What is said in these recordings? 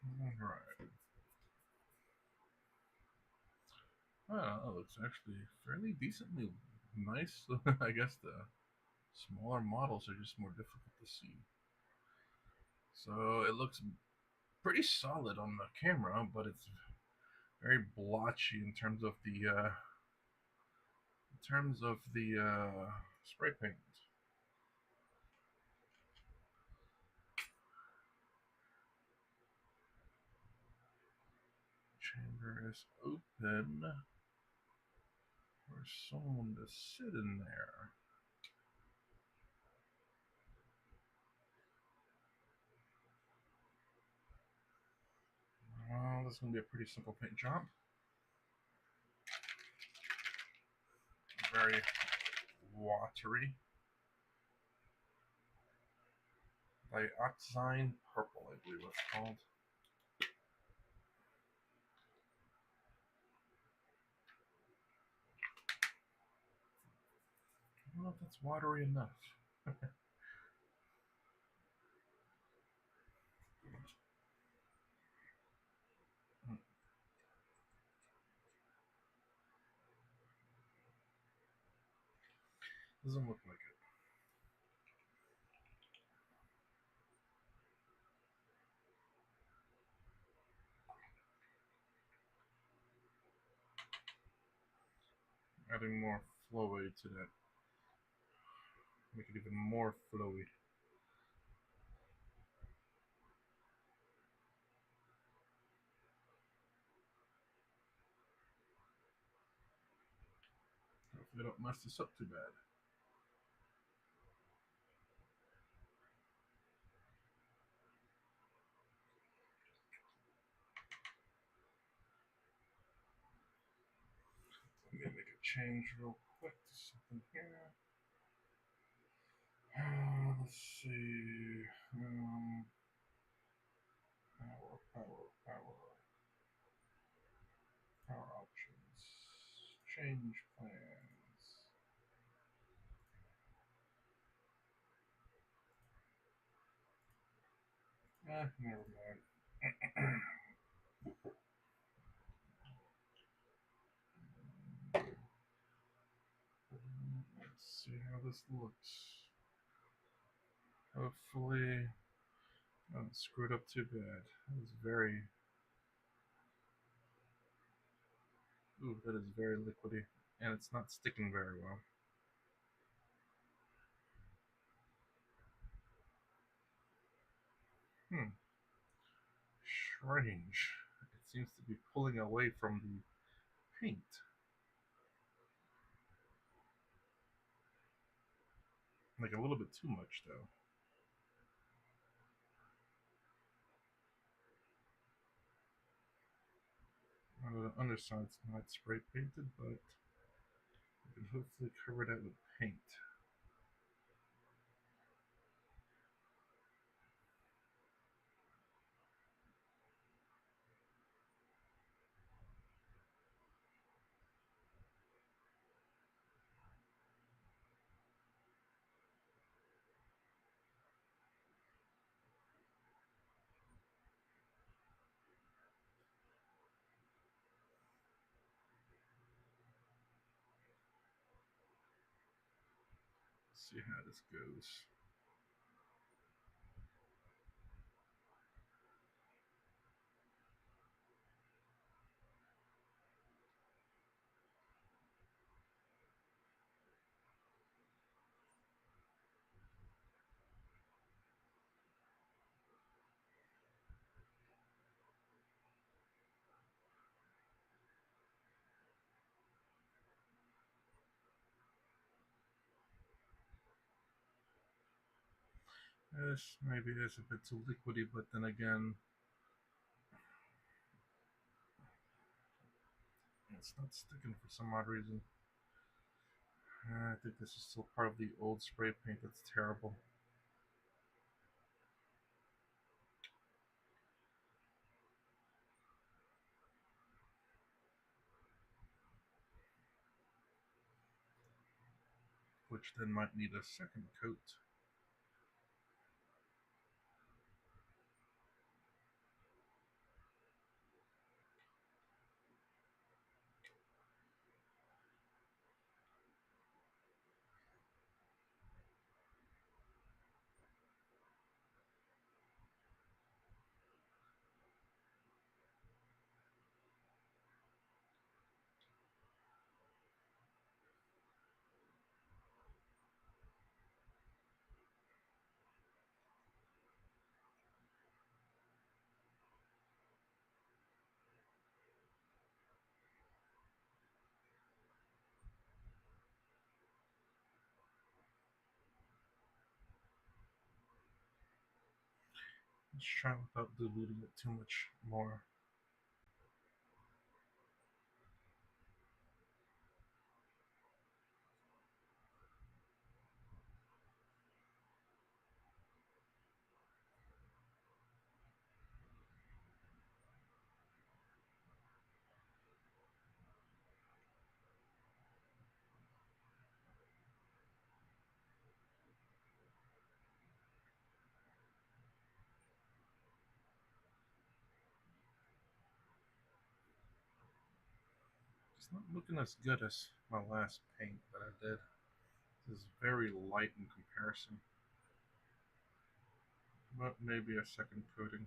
Alright. That looks actually fairly decently nice. I guess the smaller models are just more difficult to see. So it looks pretty solid on the camera, but it's very blotchy in terms of the spray paint. Chamber is open for someone to sit in there. Well, this is going to be a pretty simple paint job. Very watery. Dioxazine purple, I believe it's called. I don't know if that's watery enough. Doesn't look like it. Adding more flowy to that. Make it even more flowy. Hopefully I don't mess this up too bad. I'm gonna make a change real quick to something here. Let's see. Power. Power options. Change plans. Never mind. Let's see how this looks. Hopefully, I haven't screwed up too bad. That is very. Ooh, that is very liquidy. And it's not sticking very well. Hmm. Strange. It seems to be pulling away from the paint. Like a little bit too much, though. The underside's not spray painted, but I can hopefully cover that with paint. Let's see how this goes. This maybe is a bit too liquidy, but then again, it's not sticking for some odd reason. I think this is still part of the old spray paint that's terrible. Which then might need a second coat. Let's try without diluting it too much more. It's not looking as good as my last paint that I did. This is very light in comparison, but maybe a second coating.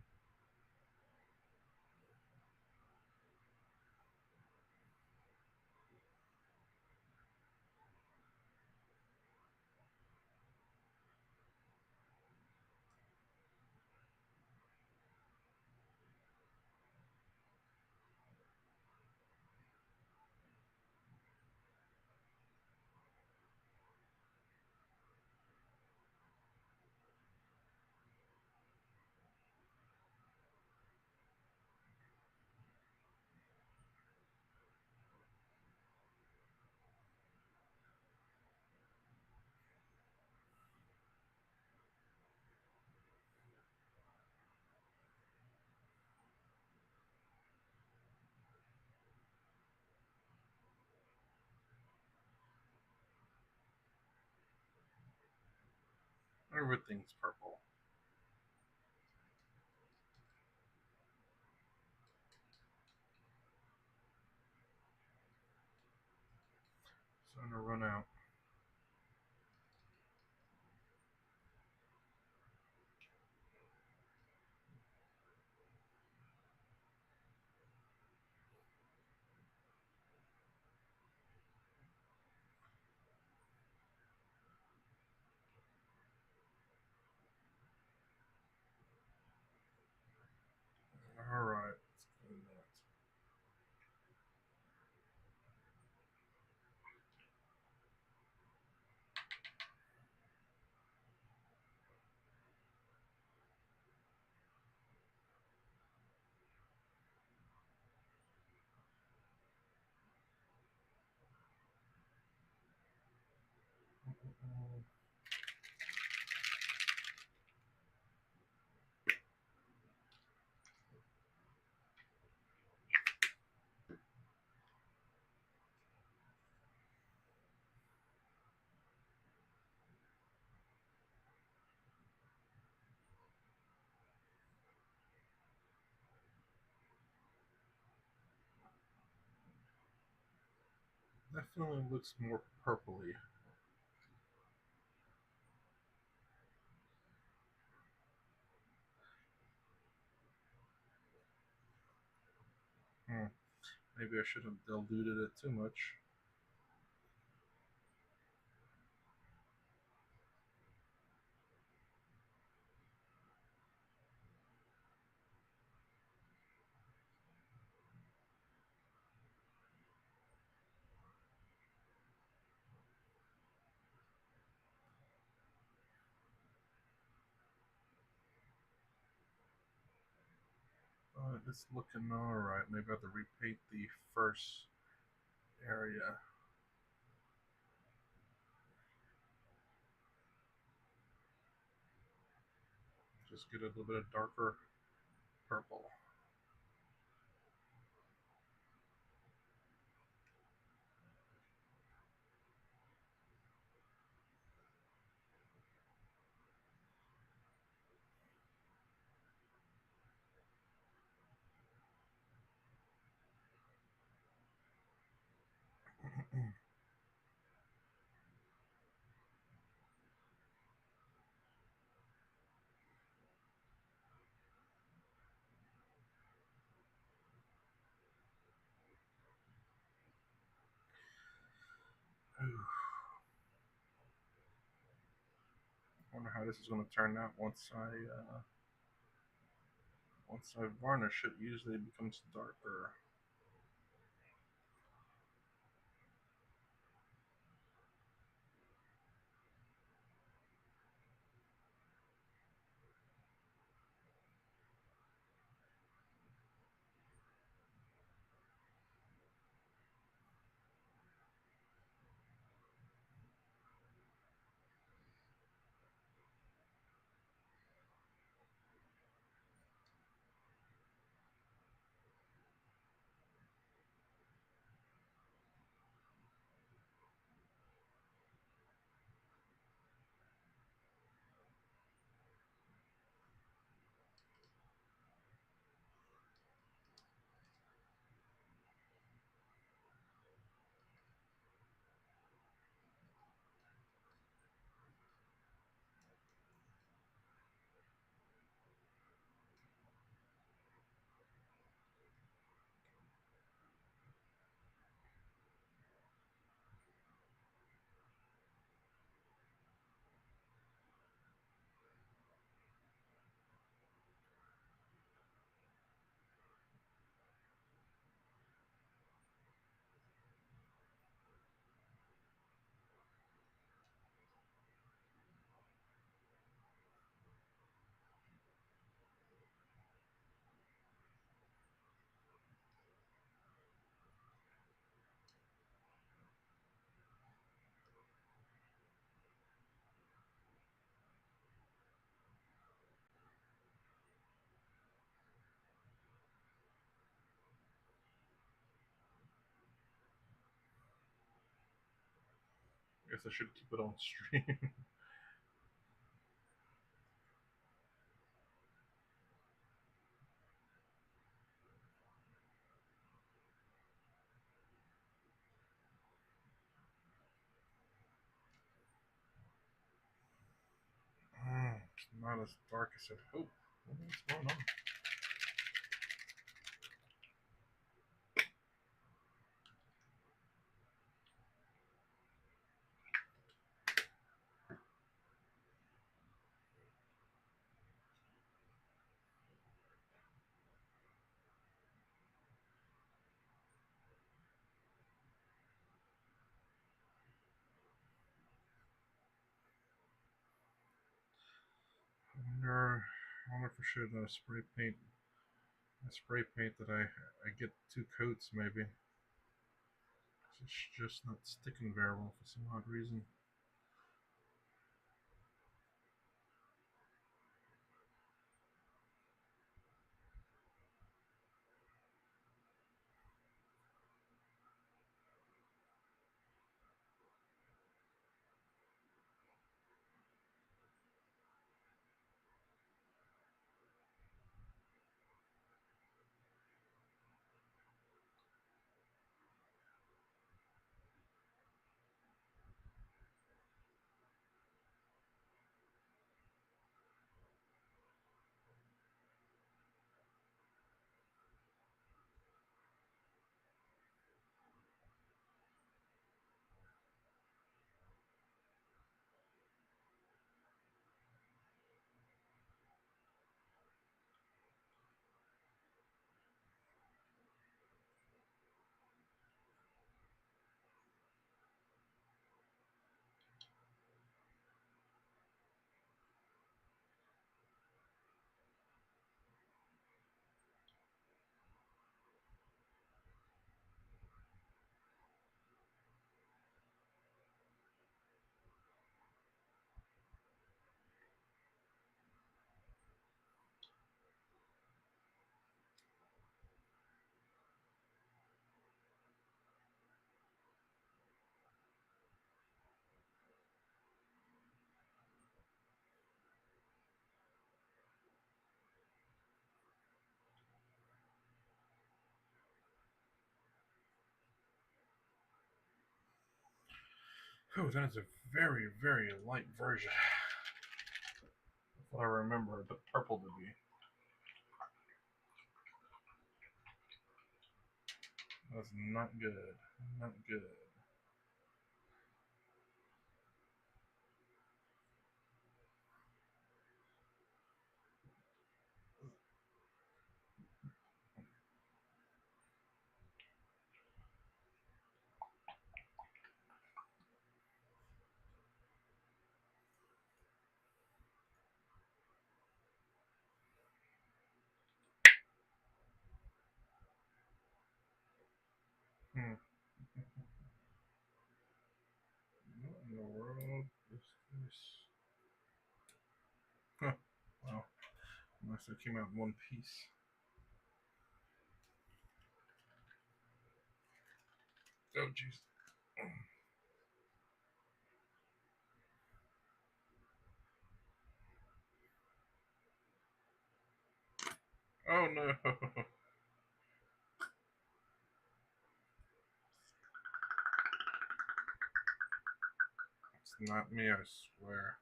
Everything's purple. Starting to run out. Alright, let's clean that. Definitely looks more purpley. Hmm. Maybe I should have diluted it too much. But it's looking alright. Maybe I have to repaint the first area. Just get a little bit of darker purple. I wonder how this is going to turn out once I varnish it. Usually it becomes darker. guess I should keep it on stream. It's not as dark as I'd hope. What's going on? I wonder if I should spray paint that I get two coats maybe. It's just not sticking very well for some odd reason. Oh, that is a very, very light version. That's what I remember the purple to be. That's not good. Not good. Hmm. What in the world is this? Huh. Wow. Unless it came out in one piece. Oh, jeez. Oh, no. It's not me, I swear.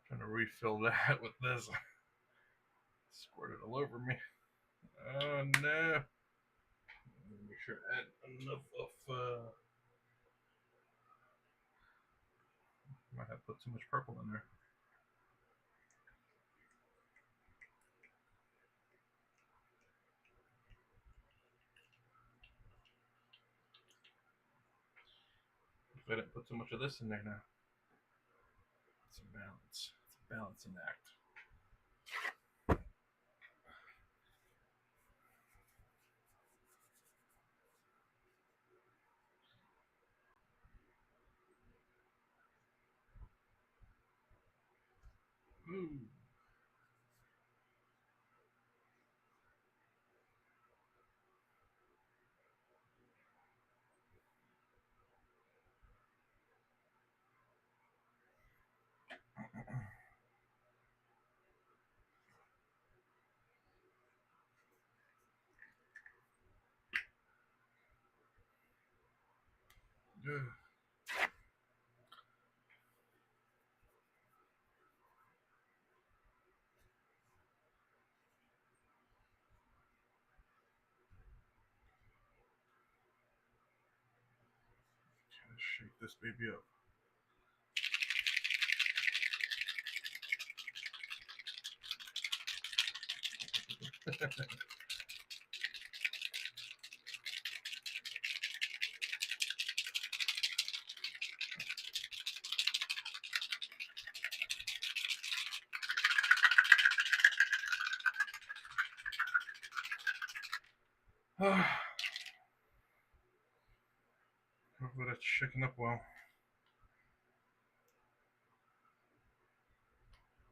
Trying to refill that with this. Squirted all over me. Oh, no. Make sure I add enough of. Might have put too much purple in there. If I didn't put too much of this in there now. It's a balance. It's a balancing act. Ooh. Ugh. Gotta shake this baby up. Hopefully that's shaking up well.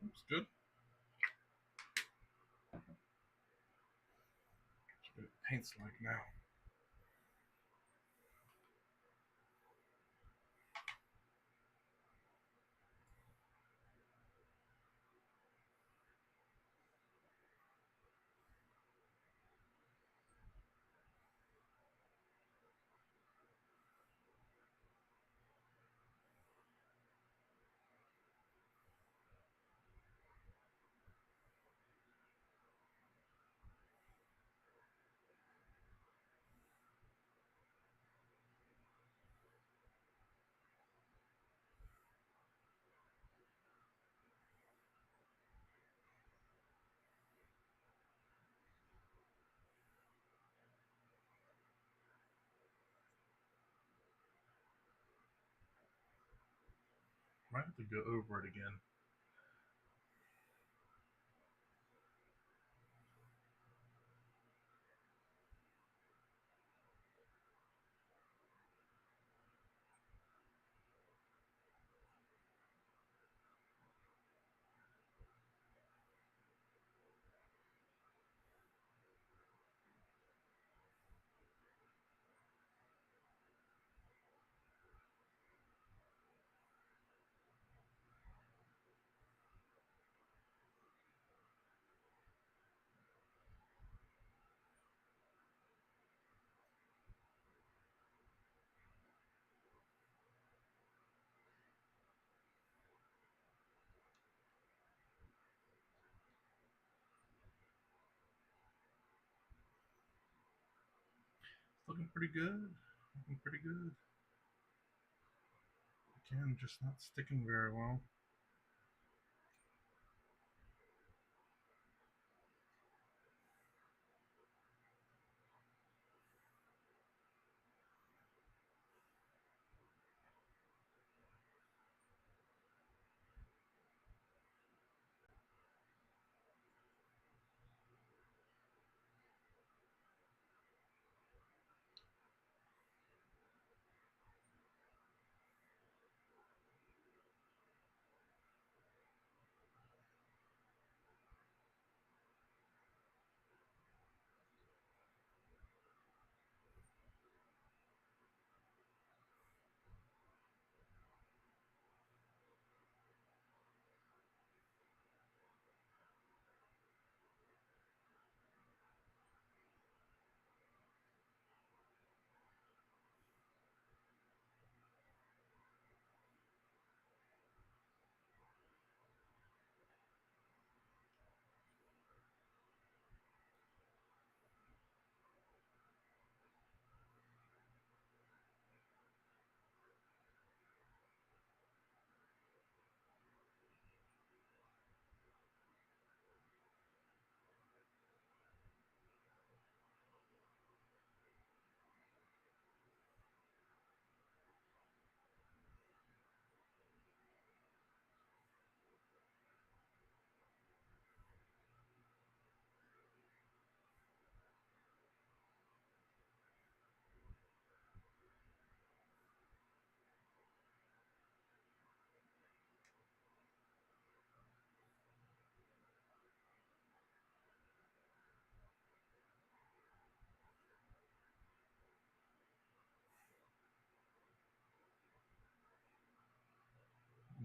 Looks good. That's what it paints like now. Might have to go over it again. It's looking pretty good. Looking pretty good. Again, just not sticking very well.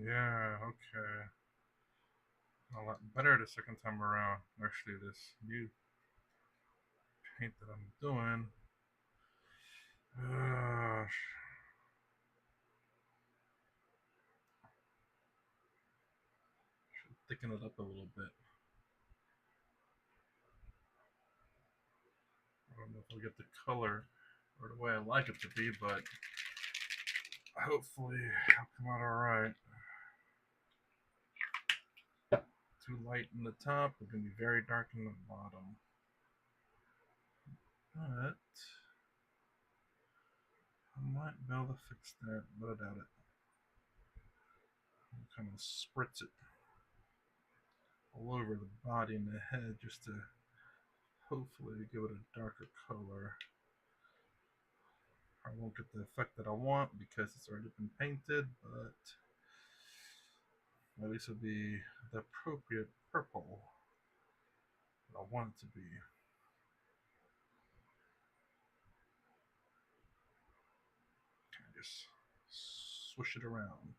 Yeah, okay. A lot better the second time around. Actually, this new paint that I'm doing. Gosh. thicken it up a little bit. I don't know if I'll get the color or the way I like it to be, but hopefully it'll come out alright. Too light in the top, it's going to be very dark in the bottom. But I might be able to fix that, but I doubt it. I'll kind of spritz it all over the body and the head just to hopefully give it a darker color. I won't get the effect that I want because it's already been painted, but at least it'll be the appropriate purple that I want it to be. Kind of just swish it around.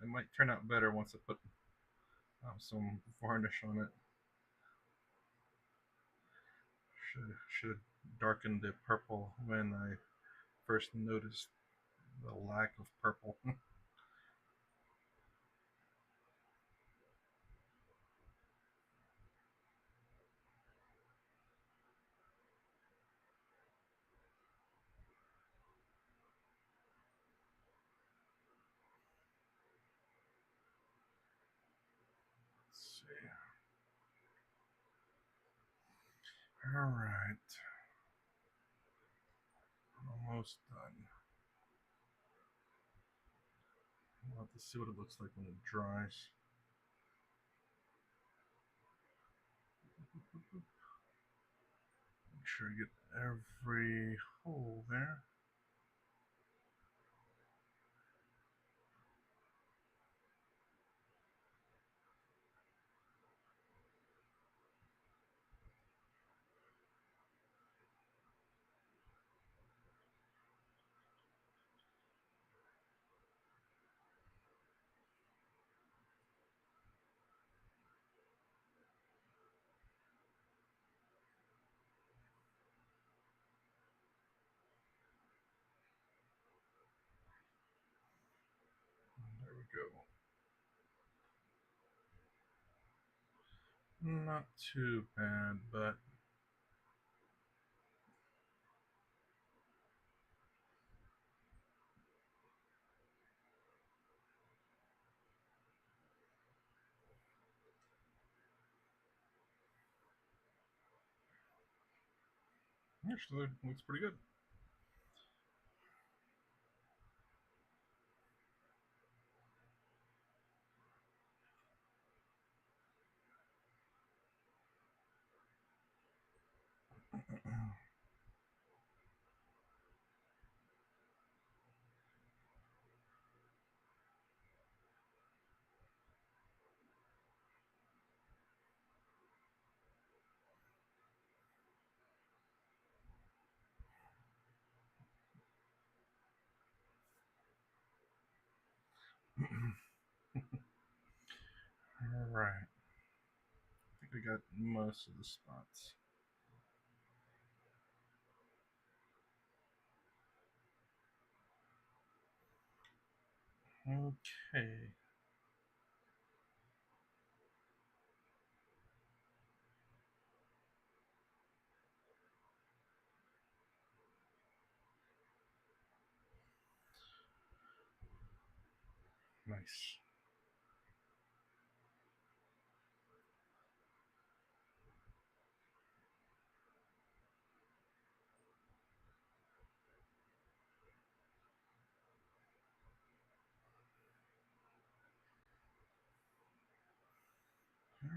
It might turn out better once I put some varnish on it. Should darken the purple when I first noticed the lack of purple. Let's see. Alright. Almost done. We'll have to see what it looks like when it dries. Make sure you get every hole there. There we go. Not too bad, but actually looks pretty good. Alright. I think we got most of the spots. Okay. Nice.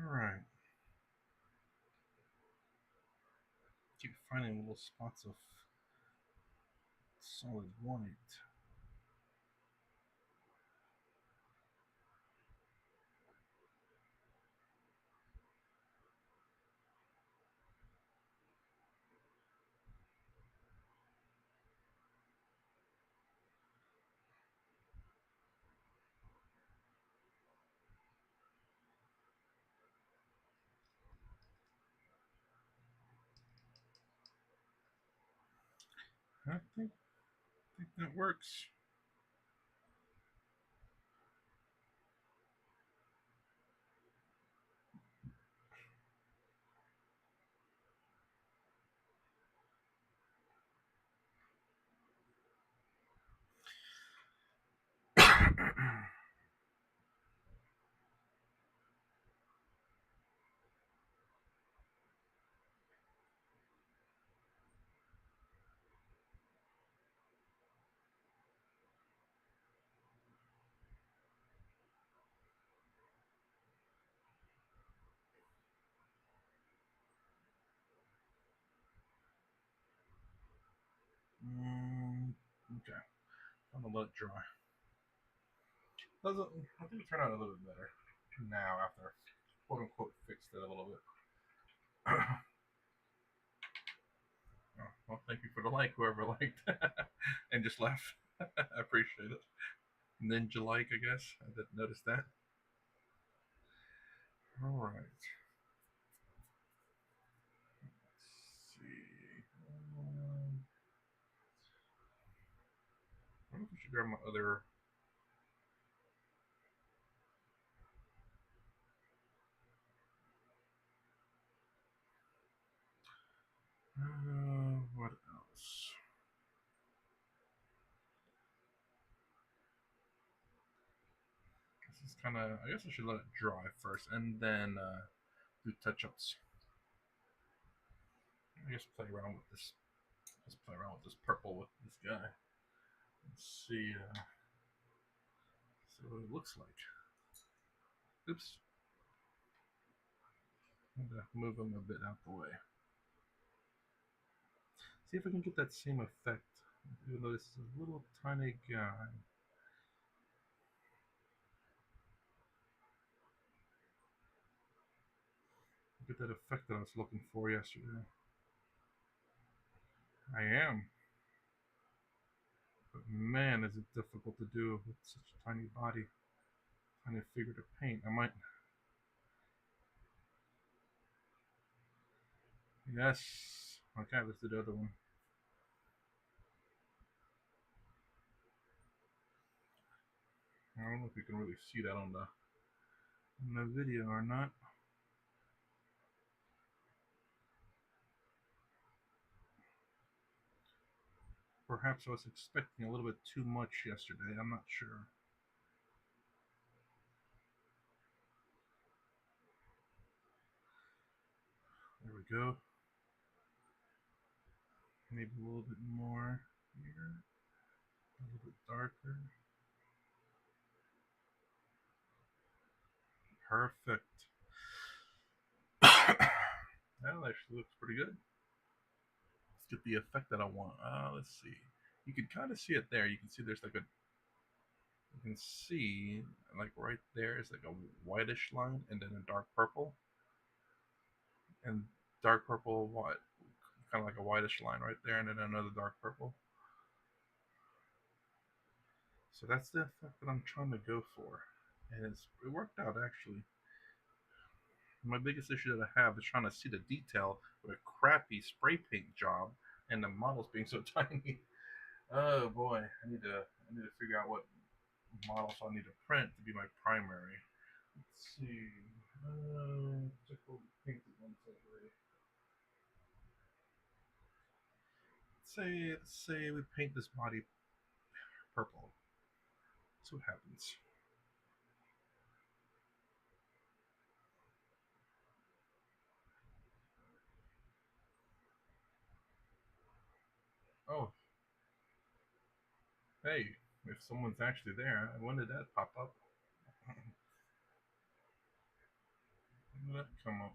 Alright. Keep finding little spots of solid white. I think that works. Okay, I'm gonna let it dry. Doesn't I think it turned out a little bit better now after quote unquote fixed it a little bit. Oh, well, thank you for the like, whoever liked, and just left. I appreciate it. Ninja like, I guess. I didn't notice that. All right. Let's see. I wonder if I should grab my other. What else? This is kind of. I guess I should let it dry first, and then do touch-ups. I guess play around with this. Just play around with this purple with this guy. Let's see what it looks like. Oops. I'm gonna move him a bit out the way. See if I can get that same effect, even though this is a little tiny guy. Get that effect that I was looking for yesterday. I am. But man, is it difficult to do with such a tiny body, tiny figure to paint. I might. Yes. Okay, let's do the other one. I don't know if you can really see that on the video or not. Perhaps I was expecting a little bit too much yesterday. I'm not sure. There we go. Maybe a little bit more here. A little bit darker. Perfect. That actually looks pretty good. Let's get the effect that I want. Let's see. You can kind of see it there. You can see there's like a. You can see like right there is like a whitish line and then a dark purple. And dark purple, what? Kind of like a whitish line right there, and then another dark purple. So that's the effect that I'm trying to go for, and it worked out actually. My biggest issue that I have is trying to see the detail with a crappy spray paint job and the models being so tiny. Oh boy, I need to figure out what models I need to print to be my primary. Let's see. Check what we painted once already. Let's say we paint this body purple. Let's see what happens. Oh, hey, if someone's actually there, when did that pop up? When did that come up?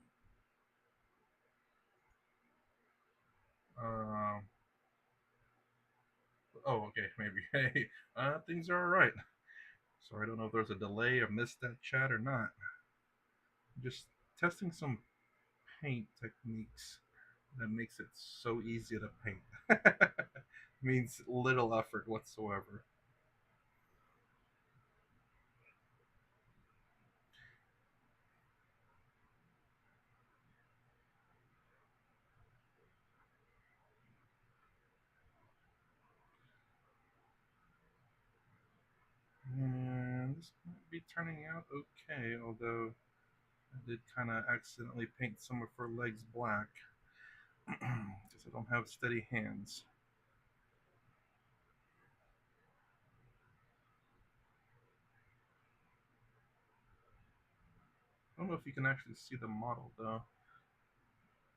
Um. Oh, okay, maybe. Hey, things are all right. So I don't know if there's a delay or missed that chat or not. Just testing some paint techniques that makes it so easy to paint. Means little effort whatsoever. be turning out okay, although I did kind of accidentally paint some of her legs black because I don't have steady hands. I don't know if you can actually see the model though.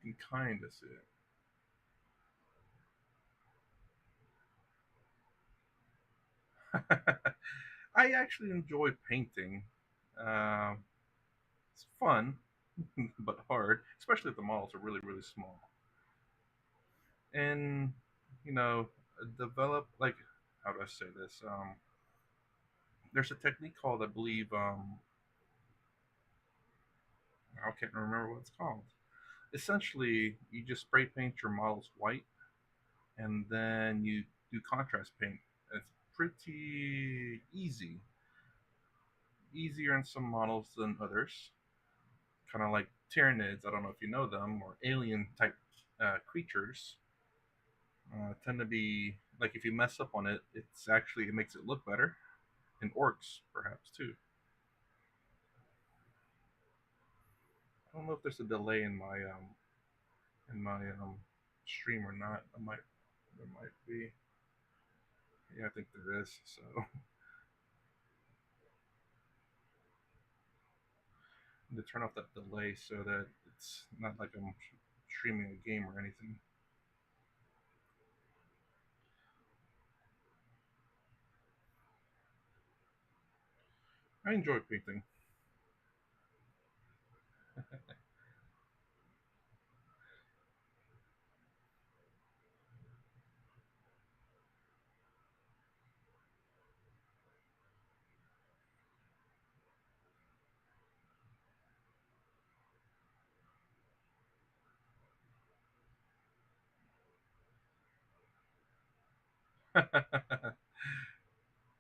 You can kind of see it. I actually enjoy painting. Um, it's fun, but hard, especially if the models are really, really small. And you know, develop like how do I say this? There's a technique called, I believe, I can't remember what it's called. Essentially, you just spray paint your models white, and then you do contrast paint. It's pretty easy, easier in some models than others. Kind of like Tyranids. I don't know if you know them, or alien type creatures. Tend to be like if you mess up on it, it's actually it makes it look better. And orcs perhaps too. I don't know if there's a delay in my stream or not. I might there might be. Yeah, I think there is. So to turn off that delay so that it's not like I'm streaming a game or anything. I enjoy painting.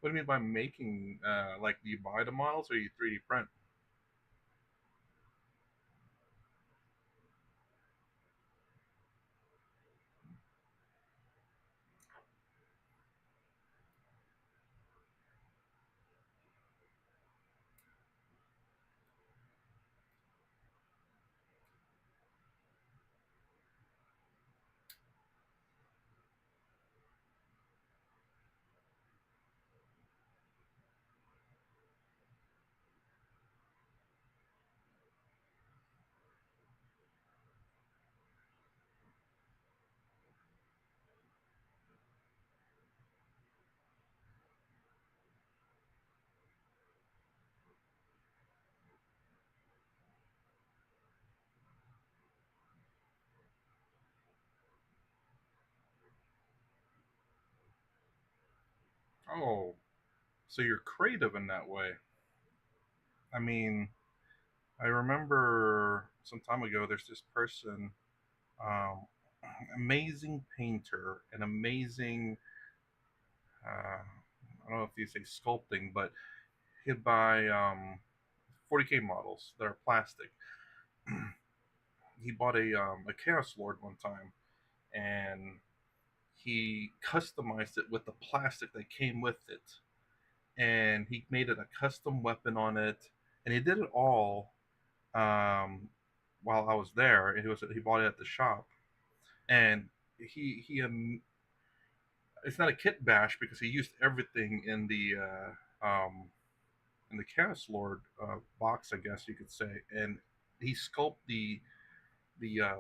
What do you mean by making? Like, do you buy the models or you 3D print? Oh, so you're creative in that way. I mean, I remember some time ago. There's this person, um, amazing painter, an amazing. I don't know if you say sculpting, but he'd buy 40K models that are plastic. He bought a Chaos Lord one time, and he customized it with the plastic that came with it, and he made it a custom weapon on it, and he did it all um, while I was there. And he bought it at the shop, and he it's not a kit bash because he used everything in the Chaos Lord box, I guess you could say, and he sculpted the uh,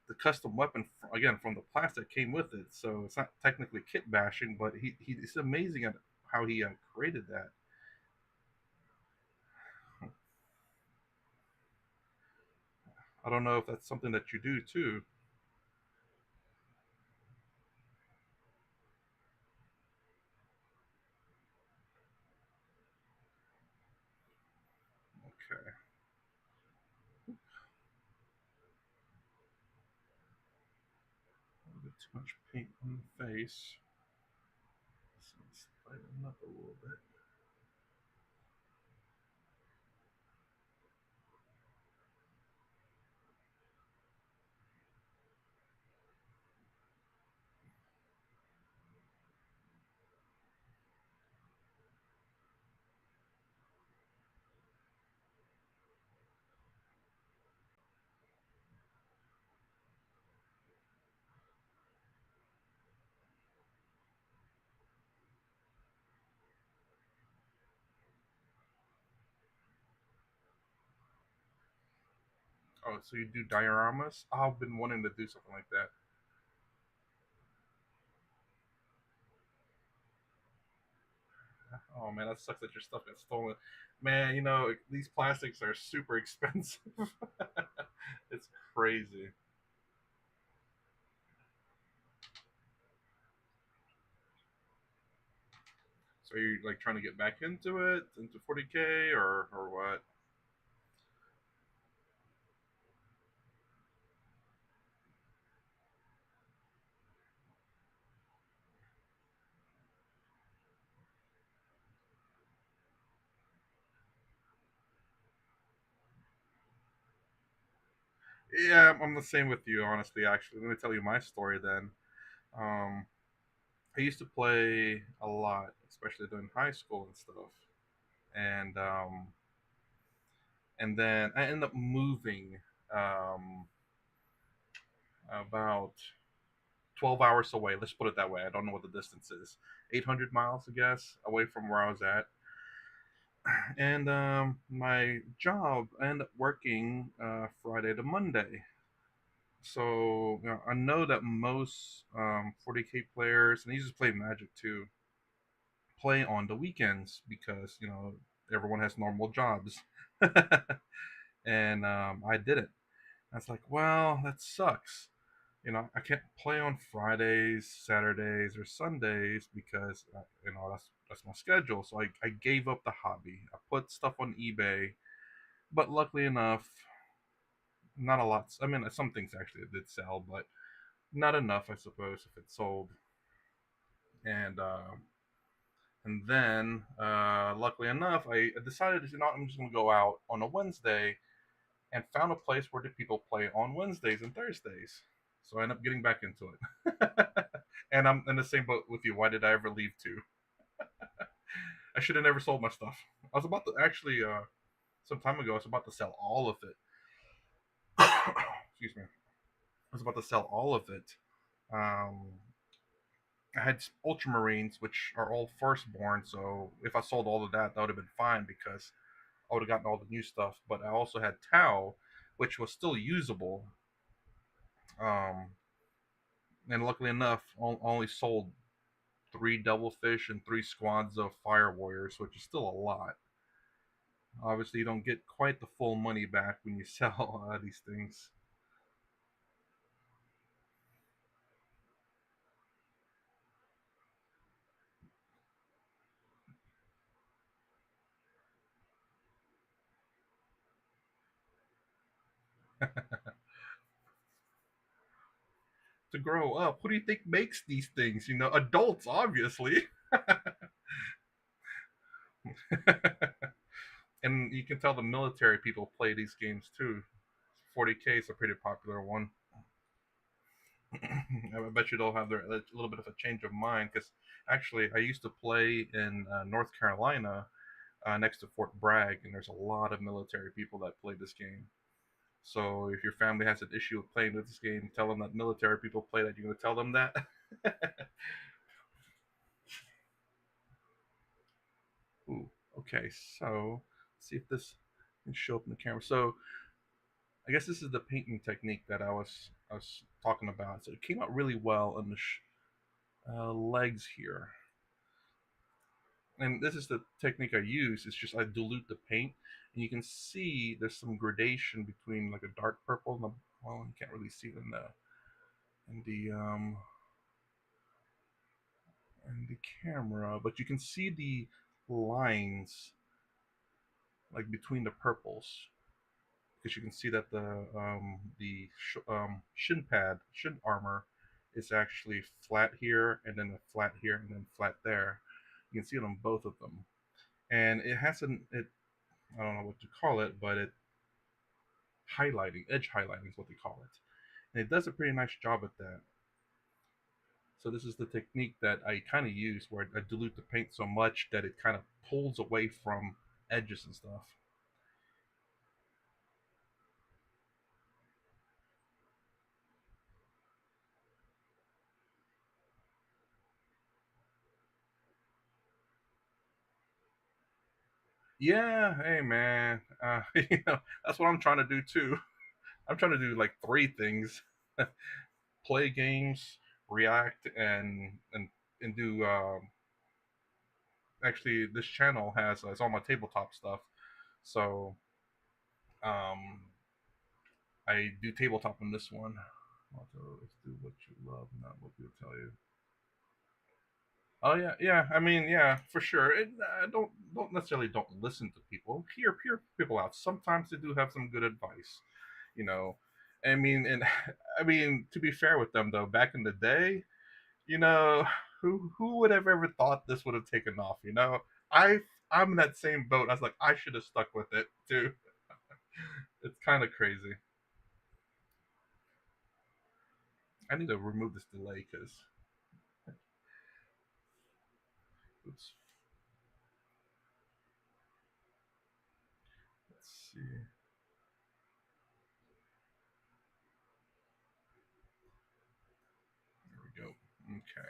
the custom weapon again from the plastic came with it. So it's not technically kit bashing, but he's amazing at how he created that. I don't know if that's something that you do too. Okay, a bit too much paint on the face. So let's lighten up a little bit. Oh, so you do dioramas? Oh, I've been wanting to do something like that. Oh man, that sucks that your stuff got stolen. Man, these plastics are super expensive. It's crazy. So you're like trying to get back into it, into 40K, or what? Yeah, I'm the same with you, honestly. Actually, let me tell you my story then. Um, I used to play a lot, especially during high school and stuff, and then I ended up moving um, about 12 hours away. Let's put it that way. I don't know what the distance is. 800 miles, I guess, away from where I was at. And my job, I ended up working Friday to Monday. So I know that most 40K players, and they just play Magic too, play on the weekends because everyone has normal jobs, and I didn't. I was like, well, that sucks. I can't play on Fridays, Saturdays, or Sundays because that's my schedule. So I gave up the hobby. I put stuff on eBay, but luckily enough, not a lot. I mean, some things actually did sell, but not enough, I suppose, if it sold. And then, luckily enough, I decided, I'm just gonna go out on a Wednesday and found a place where the people play on Wednesdays and Thursdays. So I ended up getting back into it. And I'm in the same boat with you. Why did I ever leave too? I should have never sold my stuff. I was about to actually, some time ago, I was about to sell all of it. Excuse me. I was about to sell all of it. Um, I had Ultramarines, which are all firstborn, so if I sold all of that, that would have been fine because I would have gotten all the new stuff. But I also had Tau, which was still usable. Um, and luckily enough, only sold three double fish and three squads of fire warriors, which is still a lot. Obviously, you don't get quite the full money back when you sell these things. To grow up, who do you think makes these things? Adults, obviously. And you can tell the military people play these games too. 40K is a pretty popular one. I bet you they'll have a little bit of a change of mind because actually, I used to play in North Carolina next to Fort Bragg, and there's a lot of military people that play this game. So if your family has an issue with playing with this game, tell them that military people play that. You're going to tell them that. Ooh, okay, so let's see if this can show up in the camera. So I guess this is the painting technique that I was talking about. So it came out really well on the legs here, and this is the technique I use. It's just I dilute the paint, and you can see there's some gradation between like a dark purple and well, you can't really see it in the camera, but you can see the lines like between the purples because you can see that the shin armor is actually flat here and then a flat here and then flat there. You can see it on both of them, and it has an it I don't know what to call it, but it highlighting edge highlighting is what they call it, and it does a pretty nice job at that. So this is the technique that I kind of use where I dilute the paint so much that it kind of pulls away from edges and stuff. Yeah, hey man, that's what I'm trying to do too. I'm trying to do like three things: play games, react, and do. Actually, this channel has it's all my tabletop stuff. So um, I do tabletop in this one. Let's do what you love, not what people tell you. Oh yeah, yeah. I mean, yeah, for sure. Don't necessarily don't listen to people. Hear people out. Sometimes they do have some good advice, you know. I mean, and I mean to be fair with them though, back in the day, you know, who would have ever thought this would have taken off? You know, I I'm in that same boat. I was like, I should have stuck with it too. It's kind of crazy. I need to remove this delay because oops. Let's see. There we go. Okay.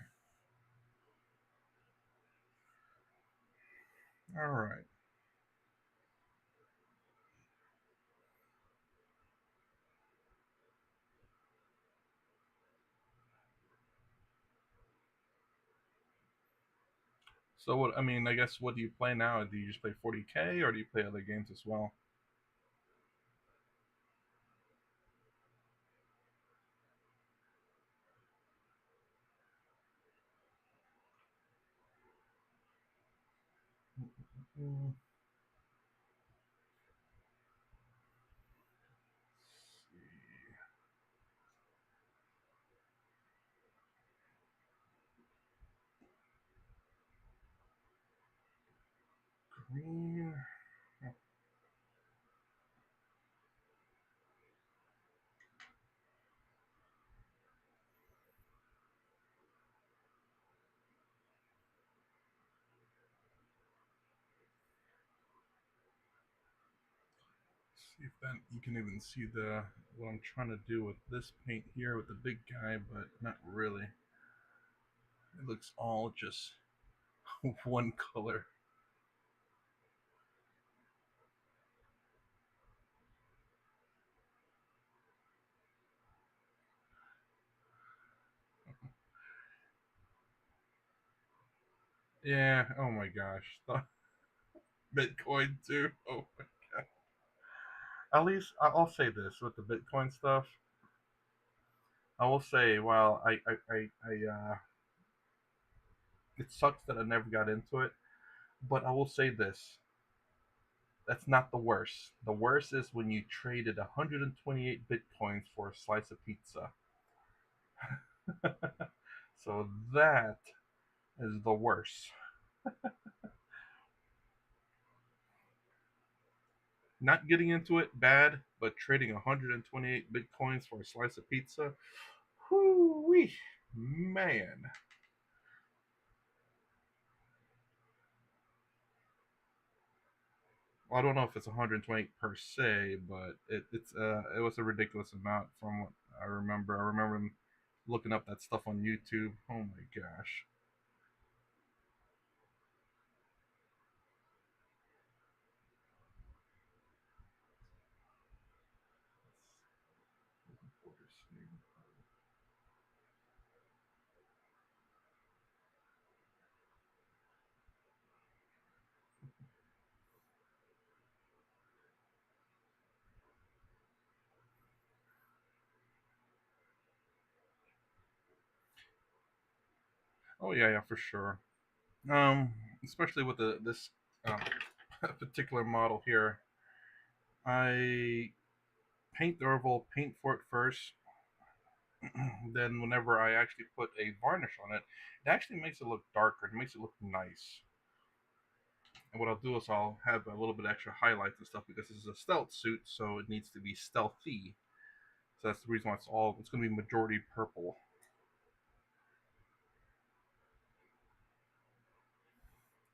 All right. So what? I mean, I guess what do you play now? Do you just play 40K or do you play other games as well? Mm, green. See if that you can even see the what I'm trying to do with this paint here with the big guy, but not really. It looks all just one color. Yeah. Oh my gosh. The Bitcoin too. Oh my god. At least I'll say this with the Bitcoin stuff. I will say, while it sucks that I never got into it, but I will say this: that's not the worst. The worst is when you traded 128 bitcoins for a slice of pizza. So that is the worst. Not getting into it bad, but trading 128 bitcoins for a slice of pizza. Whoo wee, man. Well, I don't know if it's 120 per se, but it was a ridiculous amount from what I remember. I remember looking up that stuff on YouTube. Oh my gosh. Oh yeah, yeah, for sure. Especially with the this um, particular model here, I paint the oval, paint for it first. Then whenever I actually put a varnish on it, it actually makes it look darker. It makes it look nice. And what I'll do is I'll have a little bit extra highlights and stuff because this is a stealth suit, so it needs to be stealthy. So that's the reason why it's going to be majority purple.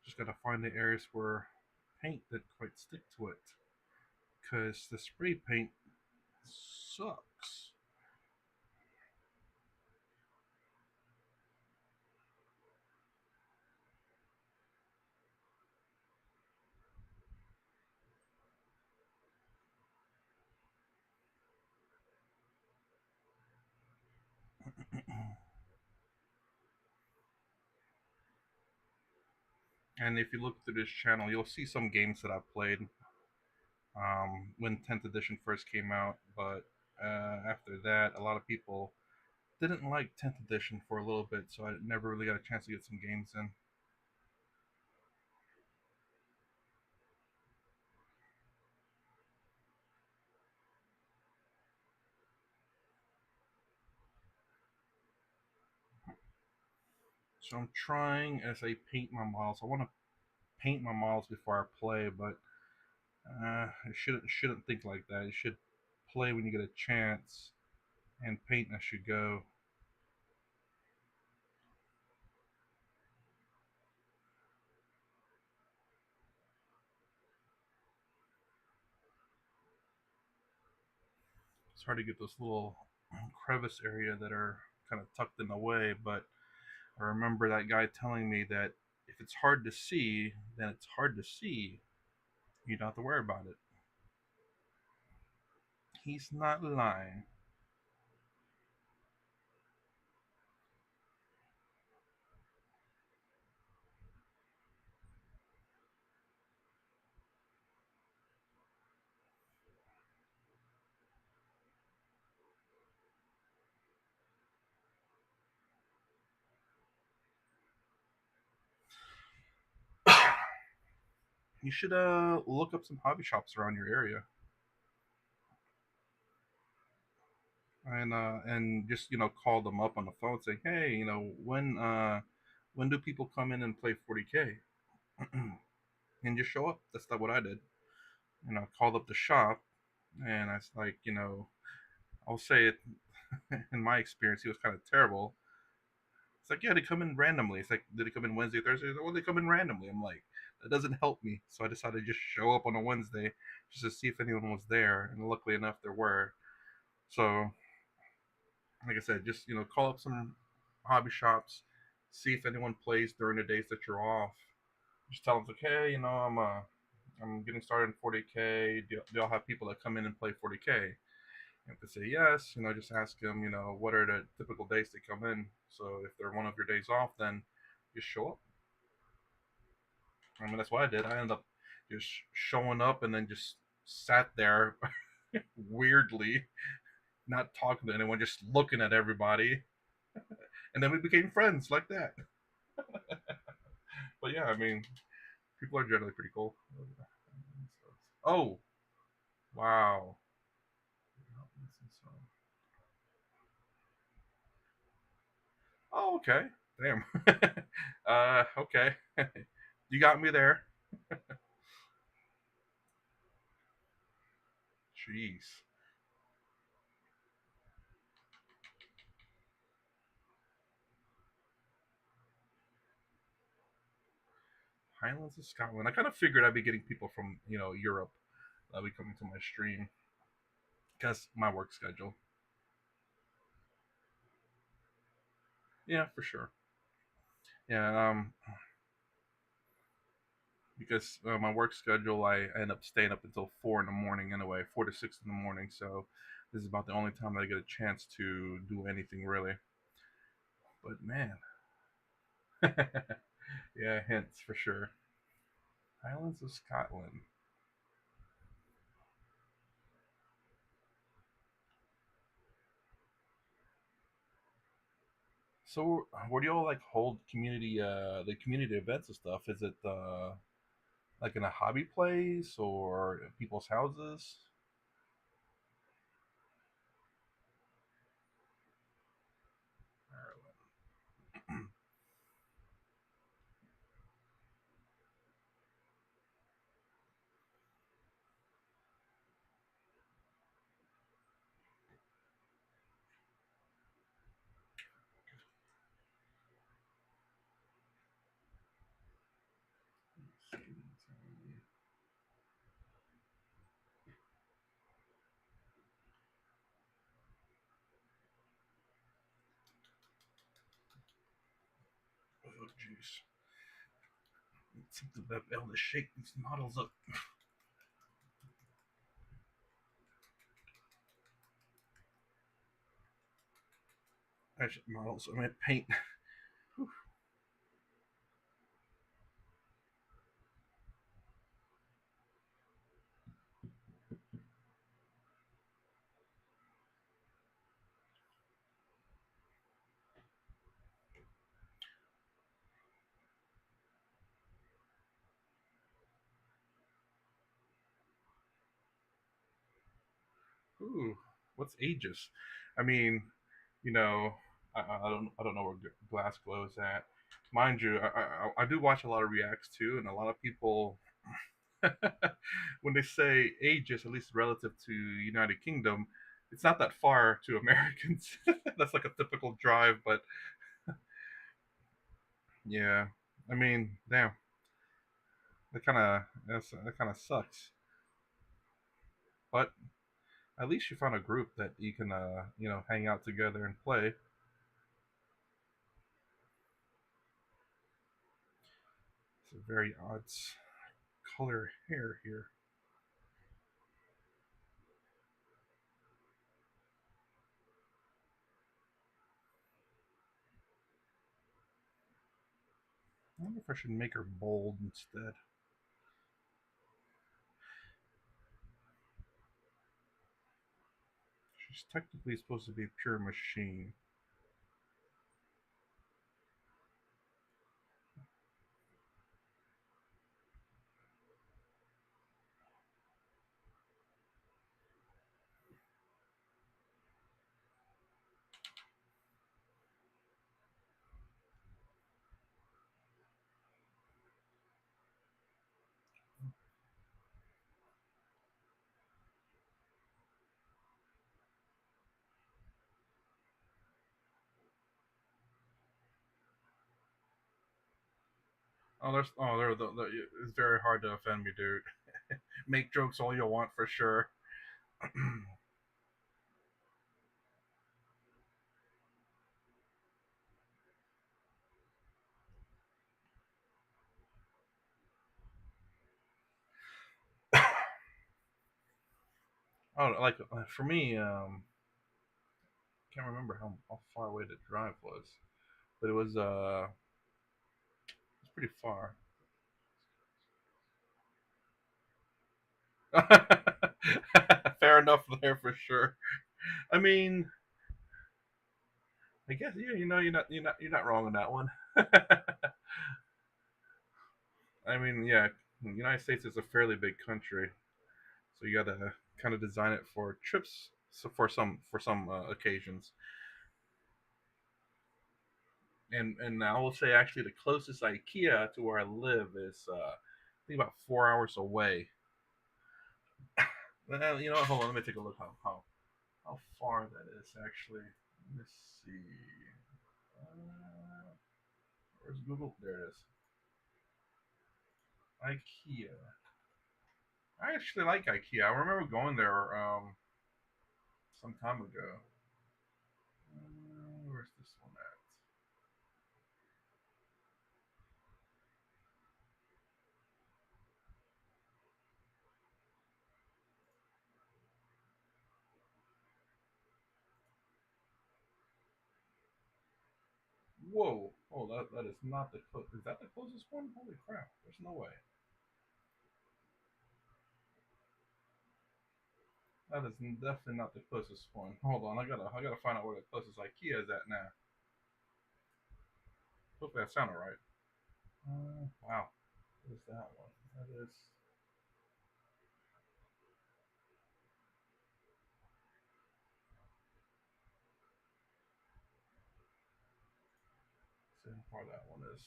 Just got to find the areas where paint didn't quite stick to it because the spray paint sucks. And if you look through this channel, you'll see some games that I've played when 10th edition first came out. But after that, a lot of people didn't like 10th edition for a little bit, so I never really got a chance to get some games in. So I'm trying as I paint my models. I want to paint my models before I play, but I shouldn't think like that. You should play when you get a chance and paint as you go. It's hard to get those little crevice area that are kind of tucked in the way, but I remember that guy telling me that if it's hard to see, then it's hard to see. You don't have to worry about it. He's not lying. You should look up some hobby shops around your area and just call them up on the phone saying, hey, when do people come in and play 40K? And just show up. That's not what I did. Called up the shop and I was like, I'll say it in my experience, he was kind of terrible. It's like, yeah, they come in randomly. It's like, did they come in Wednesday, Thursday? Well, they come in randomly. I'm like, that doesn't help me. So I decided to just show up on a Wednesday just to see if anyone was there. And luckily enough, there were. So, like I said, just, call up some hobby shops, see if anyone plays during the days that you're off. Just tell them, like, hey, I'm getting started in 40K. Do y'all have people that come in and play 40K? If they say yes, just ask them, what are the typical days they come in. So if they're one of your days off, then just show up. I mean, that's what I did. I ended up just showing up and then just sat there weirdly, not talking to anyone, just looking at everybody. And then we became friends like that. But yeah, I mean, people are generally pretty cool. Oh, wow. Oh, okay. Damn. Okay. You got me there. Jeez. Highlands of Scotland. I kind of figured I'd be getting people from Europe that'll be coming to my stream because my work schedule. Yeah, for sure. Yeah, because my work schedule, I end up staying up until 4 in the morning anyway, 4 to 6 in the morning. So this is about the only time that I get a chance to do anything really. But man, yeah, hints for sure. Highlands of Scotland. So where do y'all like hold the community events and stuff? Is it like in a hobby place or people's houses? Oh, jeez. Something about able to shake these models up. Actually, models. I mean, paint. Ooh, what's Aegis? I mean, you know, I don't know where Glass Glow is at. Mind you, I do watch a lot of reacts too, and a lot of people when they say Aegis, at least relative to United Kingdom, it's not that far to Americans. That's like a typical drive, but yeah, I mean, damn, that kind of sucks. But at least you found a group that you can hang out together and play. It's a very odd color hair here. I wonder if I should make her bold instead. She's technically supposed to be pure machine. It's very hard to offend me, dude. Make jokes all you want for sure. Oh, like for me, can't remember how far away the drive was, but it's pretty far. Fair enough there for sure. I mean, I guess yeah, you're not wrong on that one. I mean, yeah, the United States is a fairly big country, so you gotta kind of design it for trips. So for some occasions, and I will say actually the closest IKEA to where I live is I think about 4 hours away. Well, you know what? Hold on, let me take a look how far that is actually. Let's see. Uh, where's Google? There it is. IKEA. I actually like IKEA. I remember going there some time ago. Where's this one at? Whoa! Oh, that is not the close. Is that the closest one? Holy crap! There's no way. That is definitely not the closest one. Hold on, I gotta find out where the closest IKEA is at now. Hopefully I sounded right. Wow. What is that one? That is. Let's see how far that one is.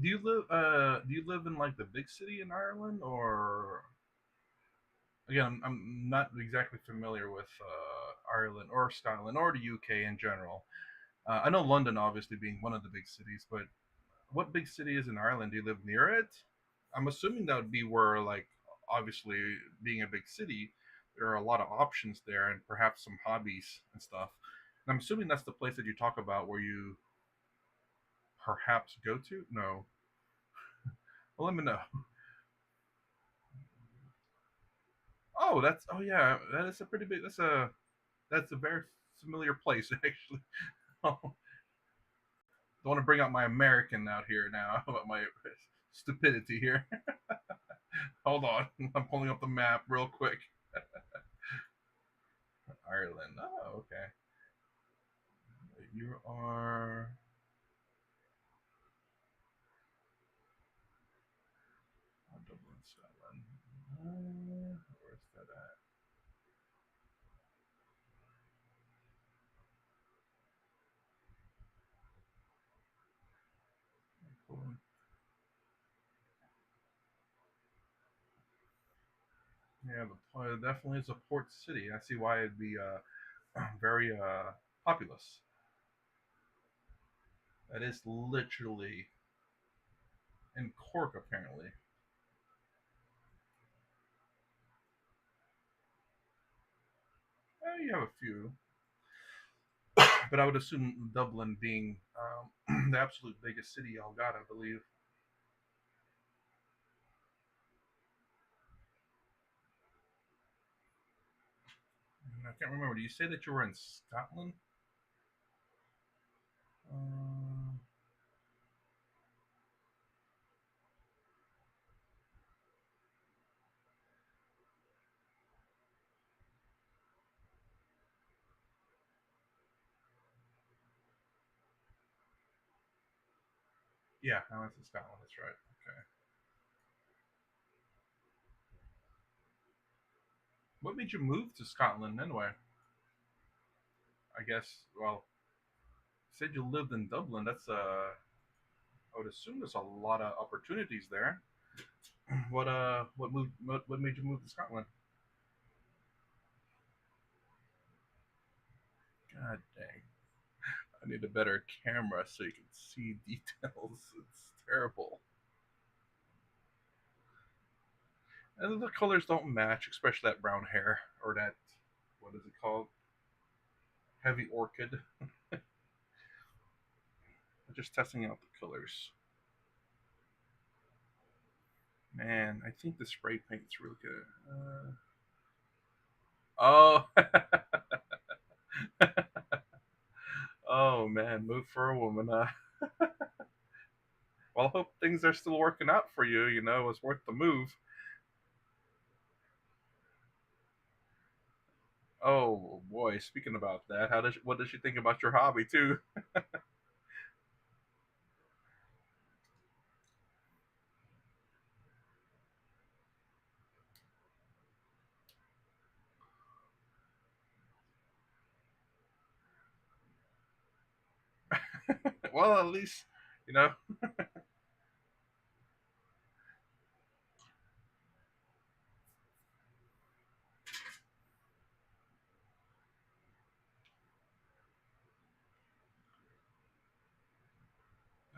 Do you live in like the big city in Ireland, or again, I'm not exactly familiar with Ireland or Scotland or the UK in general. I know London obviously being one of the big cities, but what big city is in Ireland? Do you live near it? I'm assuming that would be where, like, obviously being a big city, there are a lot of options there and perhaps some hobbies and stuff. And I'm assuming that's the place that you talk about where you perhaps go to. No, well, let me know. Oh, that's oh yeah, that is a pretty big. That's a very familiar place actually. Oh, don't want to bring out my American out here now about my stupidity here. Hold on, I'm pulling up the map real quick. Ireland. Oh, okay. You are Dublin, Scotland. Where's that at? Cool. Yeah, the definitely is a port city. I see why it'd be very populous. That is literally in Cork, apparently. You have a few, but I would assume Dublin being the absolute biggest city y'all got, I believe. I can't remember. Do you say that you were in Scotland? Uh, yeah, I went to Scotland. That's right. Okay. What made you move to Scotland anyway? I guess. Well, you said you lived in Dublin. I would assume there's a lot of opportunities there. What made you move to Scotland? God dang! I need a better camera so you can see details. It's terrible, and the colors don't match, especially that brown hair or that what is it called? Heavy orchid. I'm just testing out the colors. Man, I think the spray paint's really good. Oh, oh man, move for a woman. Well, I hope things are still working out for you. You know, it's worth the move. Oh boy, speaking about that, what does she think about your hobby too? Well, at least you know.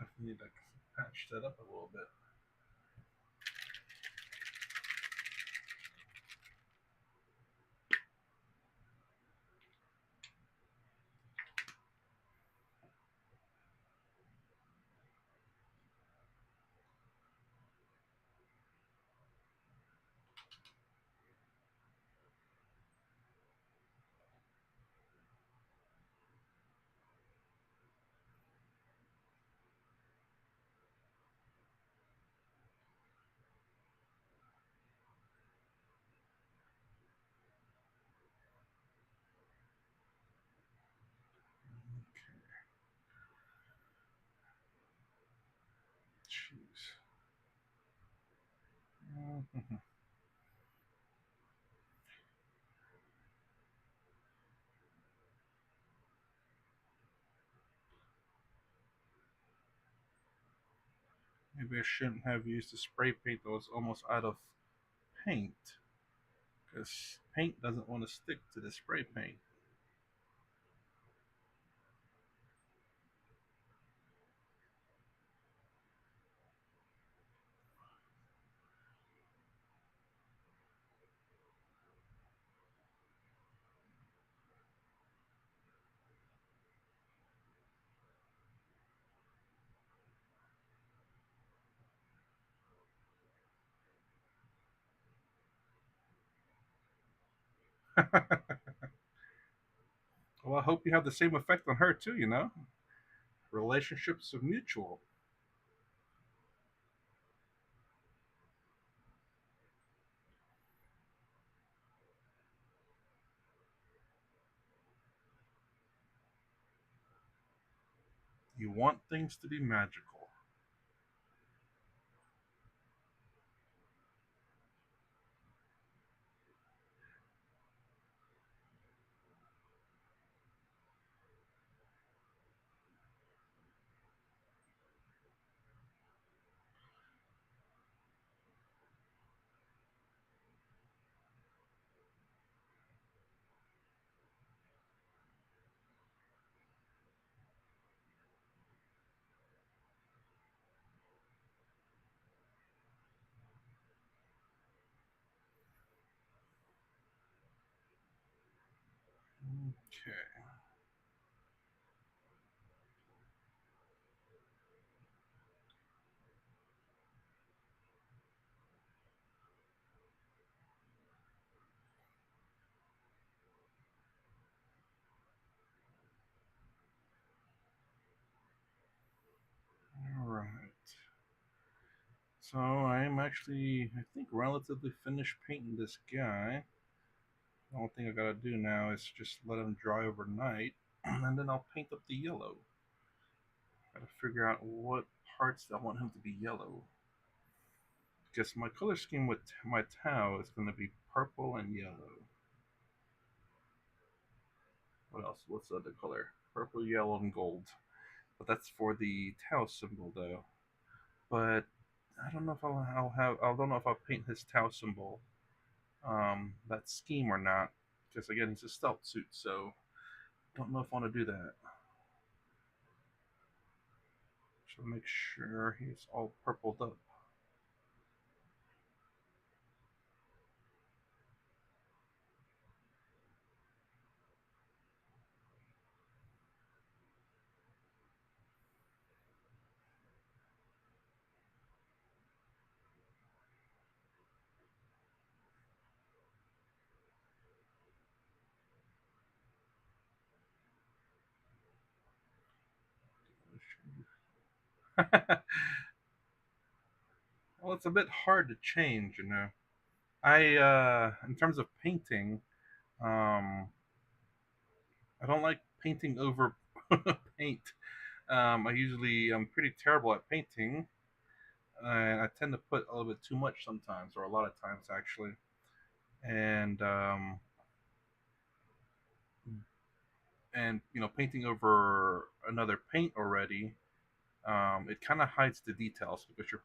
I need to patch that up a little bit. Jeez. Maybe I shouldn't have used the spray paint that was almost out of paint, because paint doesn't want to stick to the spray paint. Well, I hope you have the same effect on her too, you know? Relationships are mutual. You want things to be magical. Okay. Alright. So I am actually, I think, relatively finished painting this guy. The only thing I gotta do now is just let him dry overnight, and then I'll paint up the yellow. Gotta figure out what parts I want him to be yellow. Because my color scheme with my Tau is gonna be purple and yellow. What else? What's the other color? Purple, yellow, and gold. But that's for the Tau symbol, though. But I don't know if I'll have. I don't know if I'll paint his Tau symbol, that scheme or not. Because again, he's a stealth suit, so don't know if I want to do that. So make sure he's all purpled up. Well, it's a bit hard to change, you know. In terms of painting, um, I don't like painting over paint. I'm pretty terrible at painting, and I tend to put a little bit too much sometimes, or a lot of times actually. And painting over another paint already, it kind of hides the details because you're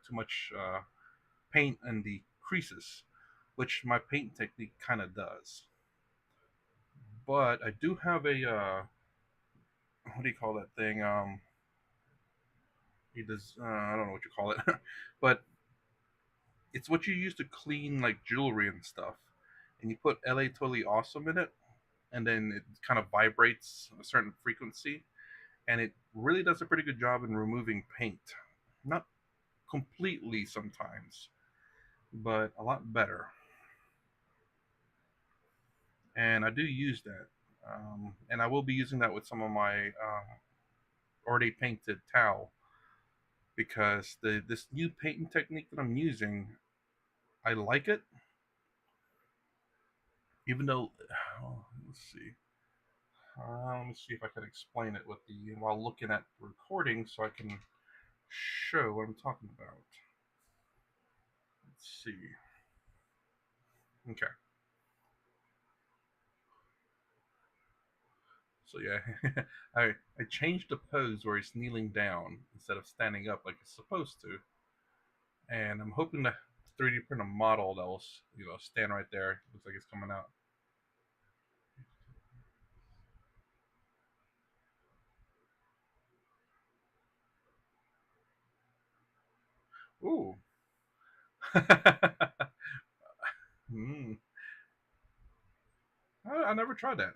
too much paint in the creases, which my paint technique kind of does. But I do have a what do you call that thing? It does. I don't know what you call it, but it's what you use to clean like jewelry and stuff. And you put LA Totally Awesome in it, and then it kind of vibrates a certain frequency, and it really does a pretty good job in removing paint. Not completely sometimes, but a lot better. And I do use that, and I will be using that with some of my already painted towel because the this new painting technique that I'm using, I like it, even though let's see. Let me see if I can explain it with the while looking at the recording so I can show what I'm talking about. Let's see. Okay. So yeah, I changed the pose where he's kneeling down instead of standing up like it's supposed to, and I'm hoping to 3D print a model that will stand right there. Looks like it's coming out. Ooh. mm. I never tried that,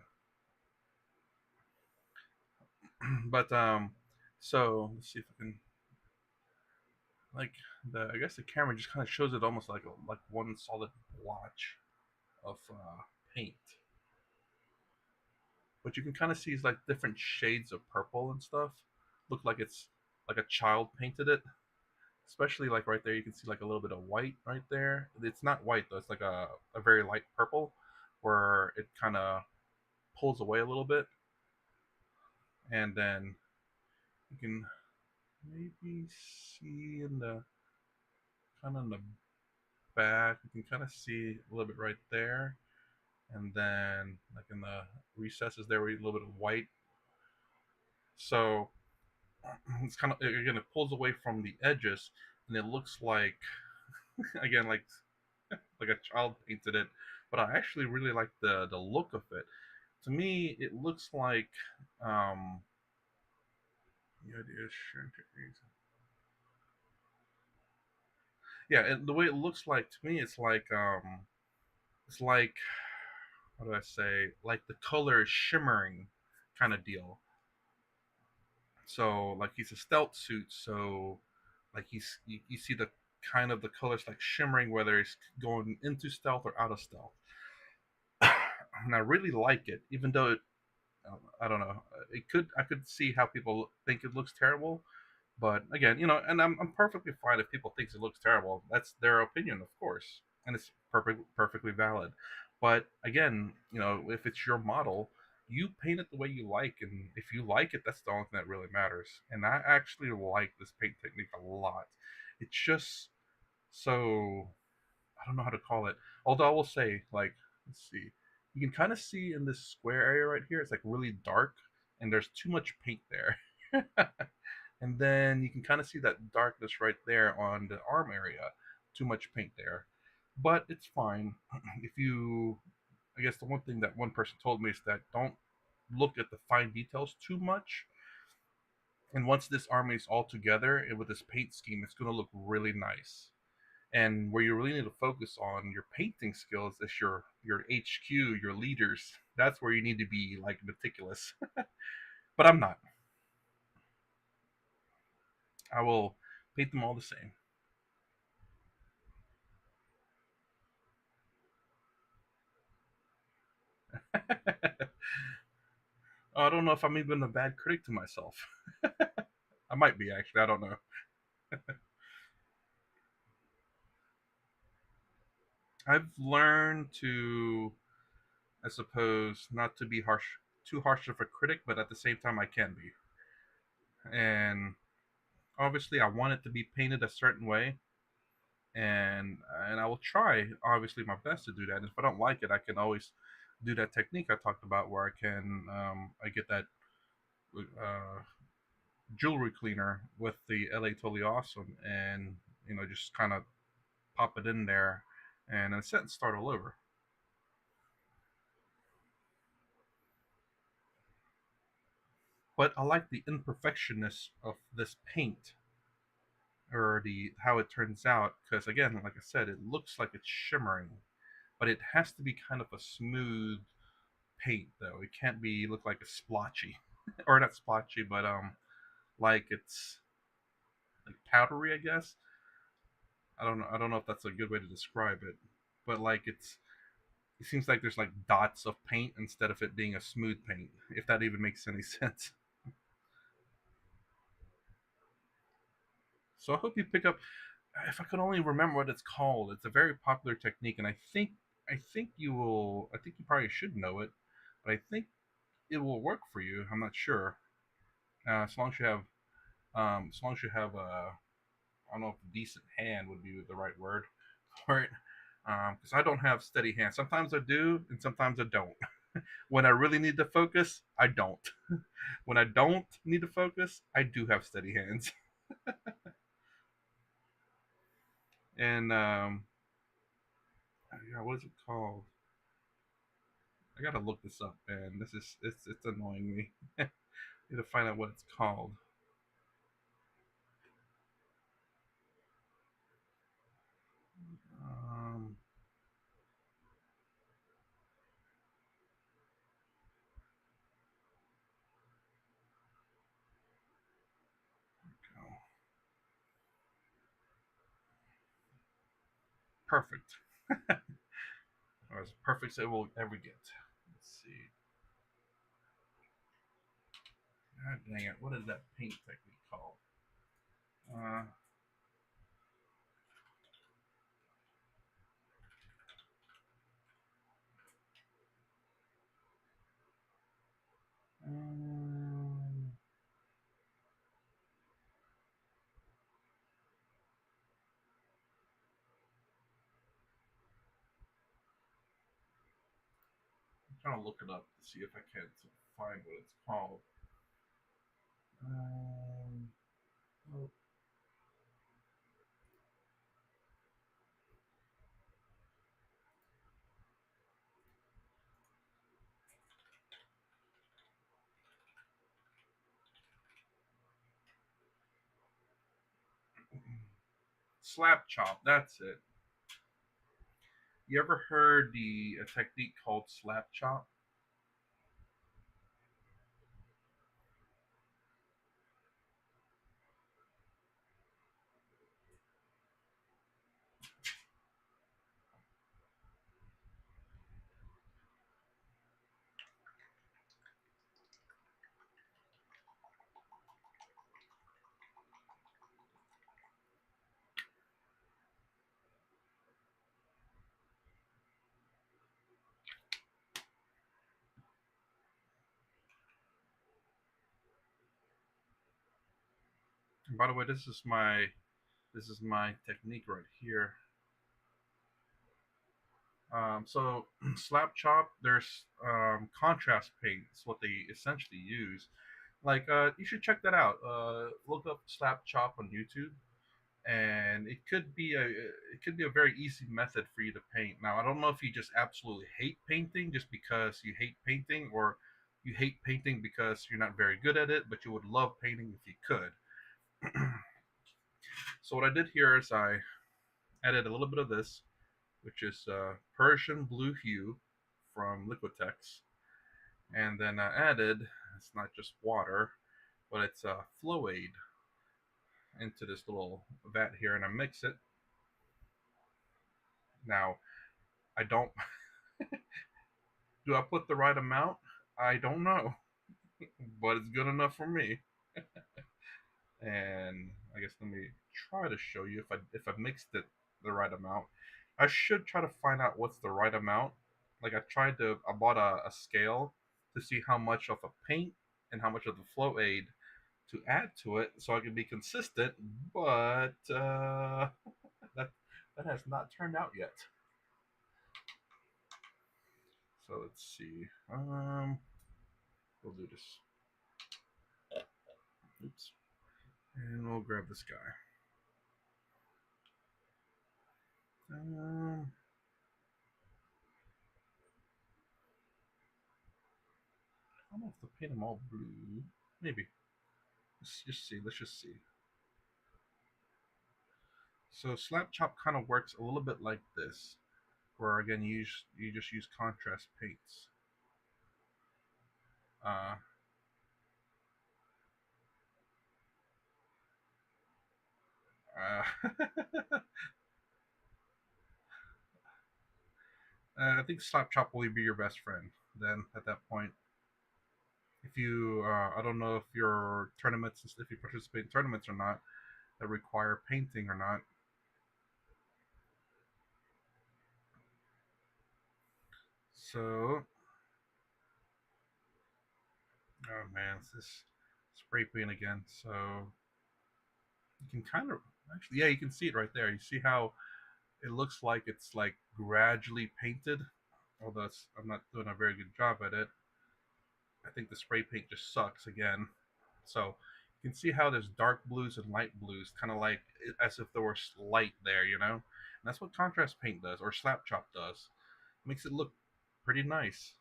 but so let's see if I can like I guess the camera just kind of shows it almost like one solid blotch of paint. But you can kind of see it's like different shades of purple and stuff. Look like it's like a child painted it. Especially like right there, you can see like a little bit of white right there. It's not white though; it's like a very light purple, where it kind of pulls away a little bit, and then you can maybe see in the kind of in the back, you can kind of see a little bit right there, and then like in the recesses there, we a little bit of white. So it's kind of again, it pulls away from the edges, and it looks like again like a child painted it. But I actually really like the look of it. To me, it looks like um, yeah, and the way it looks like to me, it's like how do I say, like the color is shimmering kind of deal. So like he's a stealth suit, so like you see the kind of the colors like shimmering whether he's going into stealth or out of stealth. And I really like it, even though I don't know. I could see how people think it looks terrible, but again, and I'm perfectly fine if people think it looks terrible. That's their opinion, of course, and it's perfectly valid. But again, if it's your model, you paint it the way you like, and if you like it, that's the only thing that really matters. And I actually like this paint technique a lot. It's just so I don't know how to call it. Although I will say, like, let's see, you can kind of see in this square area right here, it's like really dark, and there's too much paint there. And then you can kind of see that darkness right there on the arm area. Too much paint there, but it's fine. If you, I guess the one thing that one person told me is that don't look at the fine details too much. And once this army is all together and with this paint scheme, it's going to look really nice. And where you really need to focus on your painting skills is your HQ, your leaders. That's where you need to be like meticulous. But I'm not. I will paint them all the same. I don't know if I'm even a bad critic to myself. I might be actually. I don't know. I've learned to, I suppose, not to be too harsh of a critic, but at the same time, I can be. And obviously, I want it to be painted a certain way, and I will try, obviously, my best to do that. And if I don't like it, I can always do that technique I talked about, where I get that uh, jewelry cleaner with the LA Totally Awesome, and just kind of pop it in there, and in a sense, start all over. But I like the imperfectionness of this paint, or the how it turns out, because again, like I said, it looks like it's shimmering, but it has to be kind of a smooth paint though. It can't be look like a splotchy, or not splotchy, but like it's like powdery, I guess. I don't know. I don't know if that's a good way to describe it, but like it seems like there's like dots of paint instead of it being a smooth paint. If that even makes any sense. So I hope you pick up. If I could only remember what it's called, it's a very popular technique, and I think you will. I think you probably should know it, but I think it will work for you. I'm not sure. As long as you have, as long as you have a, I don't know if decent hand would be the right word for it, because I don't have steady hands. Sometimes I do, and sometimes I don't. When I really need to focus, I don't. When I don't need to focus, I do have steady hands. And yeah, what is it called? I gotta look this up, man. This is it's annoying me. Need to find out what it's called. Um, Perfect. Or as perfect as it will ever get. Let's see. God dang it. What is that paint technique called? Uh, um, I'm trying to look it up to see if I can find what it's called. Oh, slap chop. That's it. You ever heard the a technique called slap chop? And by the way, this is my technique right here. So slap chop, there's contrast paint. It's what they essentially use. Like you should check that out. Look up slap chop on YouTube, and it could be a very easy method for you to paint. Now I don't know if you just absolutely hate painting just because you hate painting, or you hate painting because you're not very good at it, but you would love painting if you could. So what I did here is I added a little bit of this, which is Persian blue hue from Liquitex, and then I added, it's not just water, but it's Floaid into this little vat here, and I mix it. Now I don't do I put the right amount? I don't know, but it's good enough for me. And I guess let me try to show you if I mixed it the right amount. I should try to find out what's the right amount. Like I bought a scale to see how much of a paint and how much of the flow aid to add to it, so I can be consistent. But that that has not turned out yet. So let's see. We'll do this. Oops, and we'll grab this guy. Um, I don't know if to paint them all blue. Maybe. Let's just see. Let's just see. So slap chop kind of works a little bit like this, where again you just use contrast paints. Uh, uh, I think slap chop will be your best friend. Then at that point, if you I don't know if your tournaments if you participate in tournaments or not that require painting or not. So oh man, it's this spray paint again. So you can kind of actually, yeah, you can see it right there. You see how it looks like it's like gradually painted, although I'm not doing a very good job at it. I think the spray paint just sucks again. So you can see how there's dark blues and light blues, kind of like as if there was light there, you know? And that's what contrast paint does, or slap chop does. It makes it look pretty nice.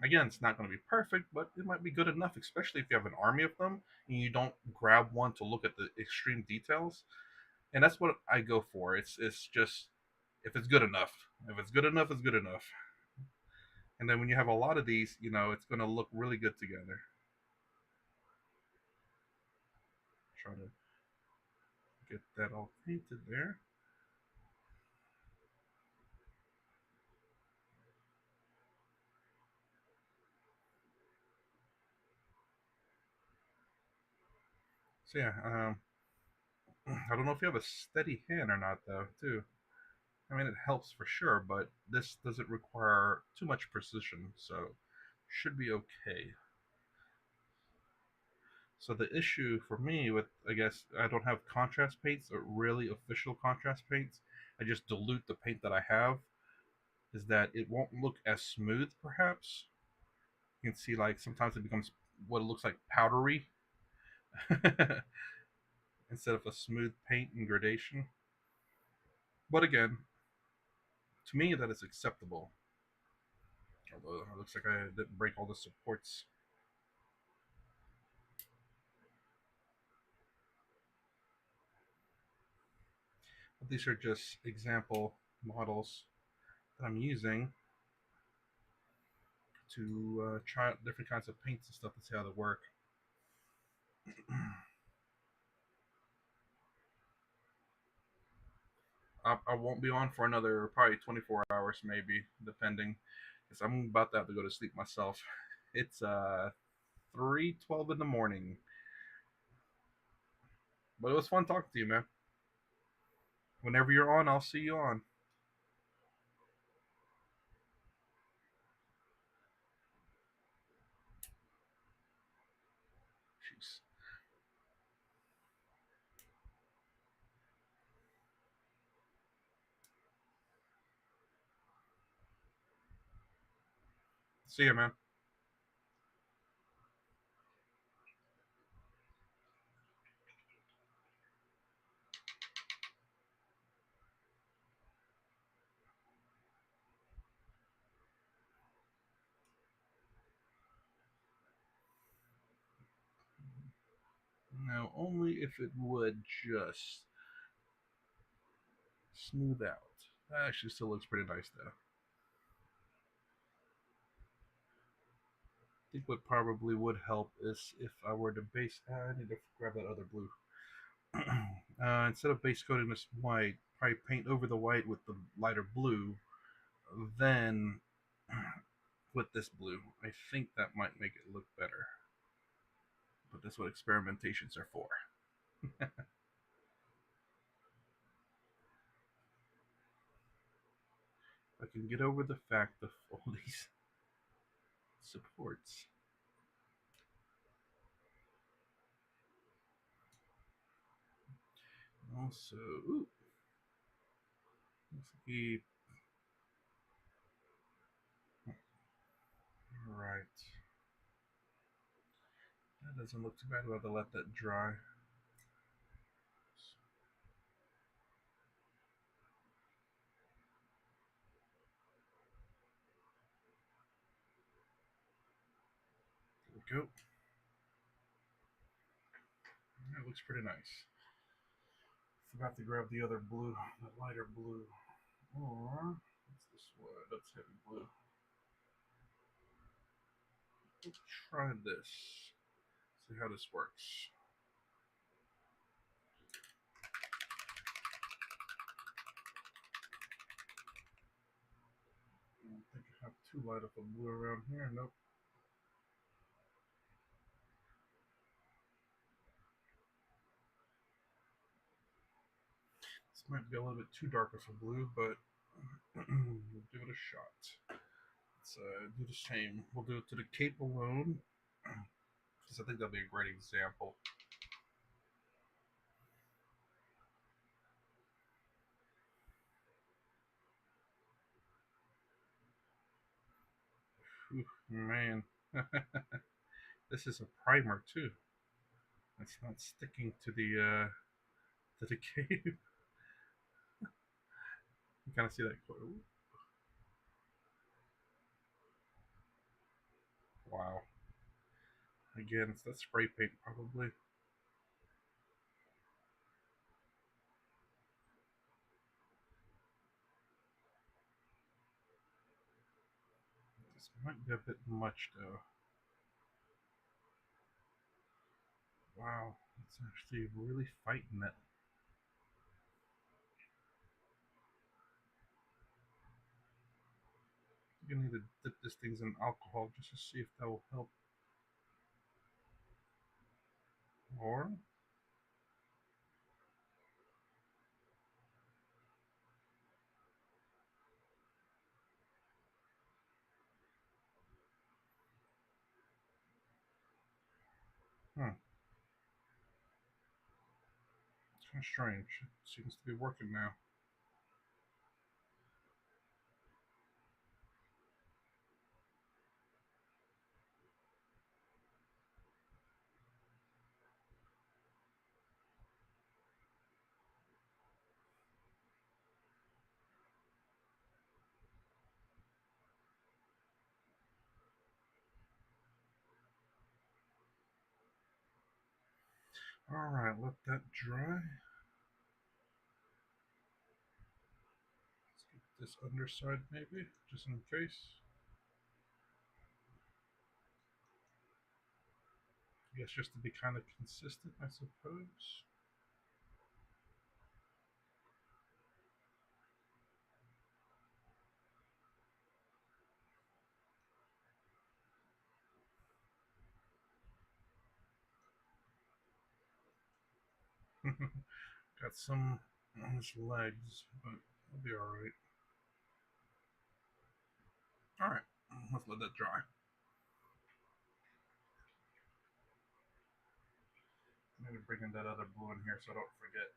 Again, it's not going to be perfect, but it might be good enough, especially if you have an army of them and you don't grab one to look at the extreme details. And that's what I go for. It's just if it's good enough. If it's good enough, it's good enough. And then when you have a lot of these, it's going to look really good together. Try to get that all painted there. So yeah, I don't know if you have a steady hand or not, though. Too. I mean, it helps for sure, but this doesn't require too much precision, so should be okay. So the issue for me with, I guess, I don't have contrast paints or really official contrast paints. I just dilute the paint that I have. Is that it won't look as smooth, perhaps. You can see like sometimes it becomes what it looks like powdery instead of a smooth paint and gradation. But again, to me that is acceptable. Although it looks like I didn't break all the supports. But these are just example models that I'm using to try out different kinds of paints and stuff to see how they work. I won't be on for another probably 24 hours, maybe, depending, because I'm about to have to go to sleep myself. It's 3:12 in the morning, but it was fun talking to you, man. Whenever you're on, I'll see you on. Jeez. See you, man. Now, only if it would just smooth out. That actually still looks pretty nice, though. I think what probably would help is if I were to base. I need to grab that other blue. Instead of base coating this white, probably paint over the white with the lighter blue, then with this blue. I think that might make it look better. But that's what experimentations are for. I can get over the fact of all these supports. Also, ooh, let's keep right. That doesn't look too bad. We'll have to let that dry. There we go. That looks pretty nice. Forgot to grab the other blue, the lighter blue. Or what's this one? That's heavy blue. Let's try this. See how this works. I don't think I have too light of a blue around here. Nope. This might be a little bit too dark of a blue, but we'll give it a shot. Let's do the same. We'll do it to the cape alone, because I think that'll be a great example. Whew, man, this is a primer too. It's not sticking to the cape. You kind of see that. Ooh, wow. Again, it's that spray paint probably. This might be a bit much though. Wow, it's actually really fighting it. You're gonna need to dip this thing in alcohol just to see if that will help. Or Kind of strange. It seems to be working now. Alright, let that dry. Let's get this underside maybe, just in case. I guess just to be kind of consistent, I suppose. Got some on his legs, but it'll be alright. Alright, let's let that dry. Maybe bring in that other blue in here so I don't forget.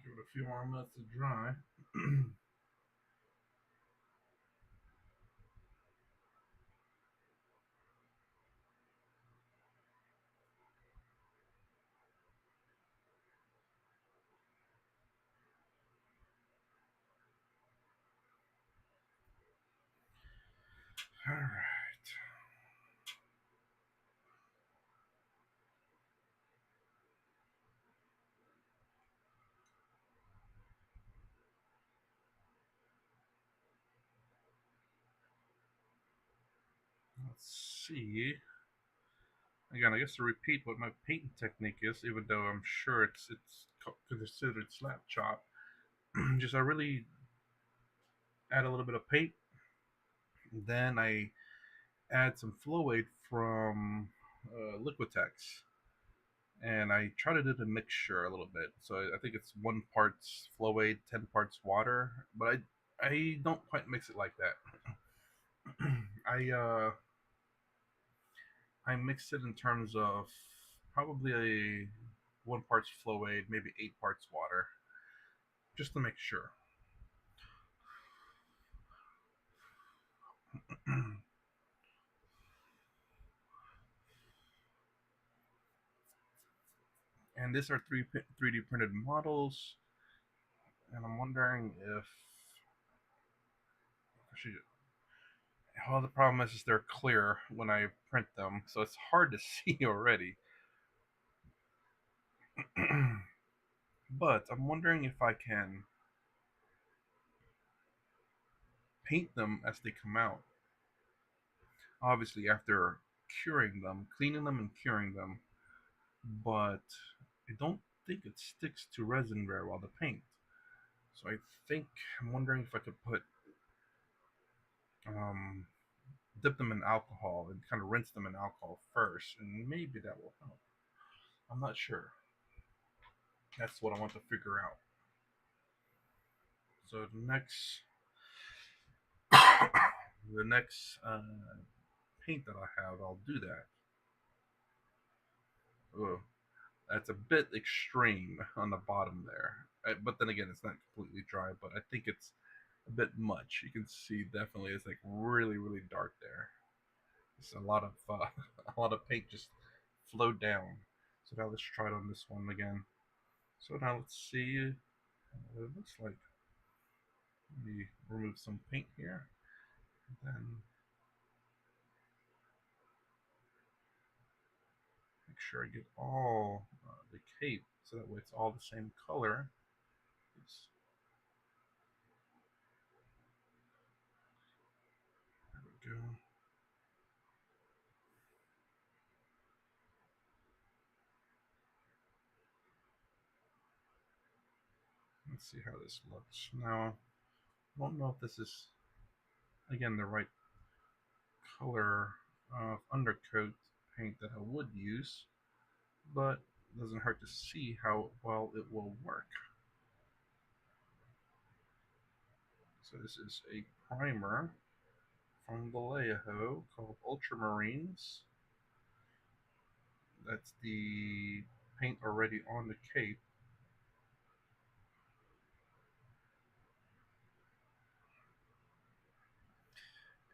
Give it a few more minutes to dry. Alright. Let's see. Again, I guess to repeat what my painting technique is, even though I'm sure it's considered slap chop. Just I really add a little bit of paint, then I add some Flowade from Liquitex, and I try to do the mixture a little bit. So I think it's 1 parts Flowade, 10 parts water, but I don't quite mix it like that. I mix it in terms of probably a 1 parts Flowade, maybe 8 parts water, just to make sure. And these are 3D printed models, and I'm wondering if actually, well, the problem is they're clear when I print them, so it's hard to see already. But I'm wondering if I can paint them as they come out. Obviously, after curing them, cleaning them and curing them, but I don't think it sticks to resin very well, the paint. So I think I'm wondering if I could put um, dip them in alcohol and kind of rinse them in alcohol first, and maybe that will help. I'm not sure. That's what I want to figure out. So the next paint that I have, I'll do that. Ugh, that's a bit extreme on the bottom there. But then again, it's not completely dry, but I think it's a bit much. You can see definitely it's like really, really dark there. It's a lot of a lot of paint just flowed down. So now let's try it on this one again. So now let's see what it looks like. Let me remove some paint here. Then make sure I get all the cape so that way it's all the same color. There we go. Let's see how this looks. Now, I don't know if this is, again, the right color of undercoat paint that I would use, but it doesn't hurt to see how well it will work. So this is a primer from Vallejo called Ultramarines. That's the paint already on the cape.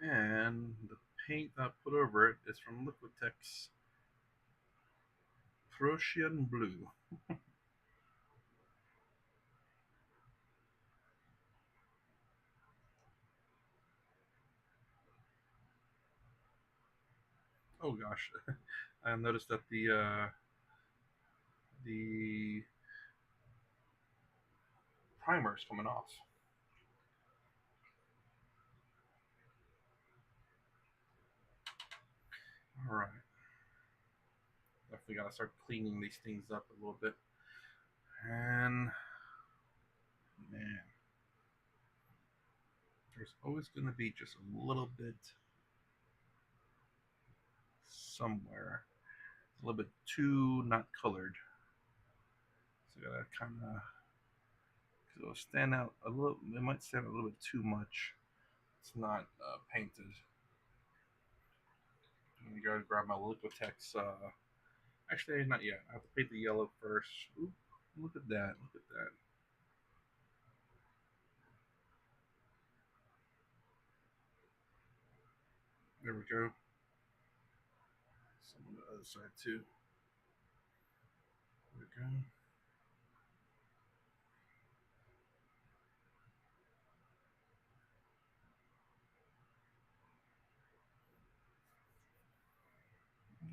And the paint I put over it is from Liquitex Prussian Blue. Oh gosh, I noticed that the primer is coming off. All right, definitely gotta start cleaning these things up a little bit. And man, there's always gonna be just a little bit somewhere, a little bit too not colored. So I gotta kind of, cause it'll stand out a little. It might stand out a little bit too much. It's not painted. I'm gonna go grab my Liquitex. Actually, not yet. I have to paint the yellow first. Ooh, look at that! Look at that! There we go. Some on the other side too. There we go.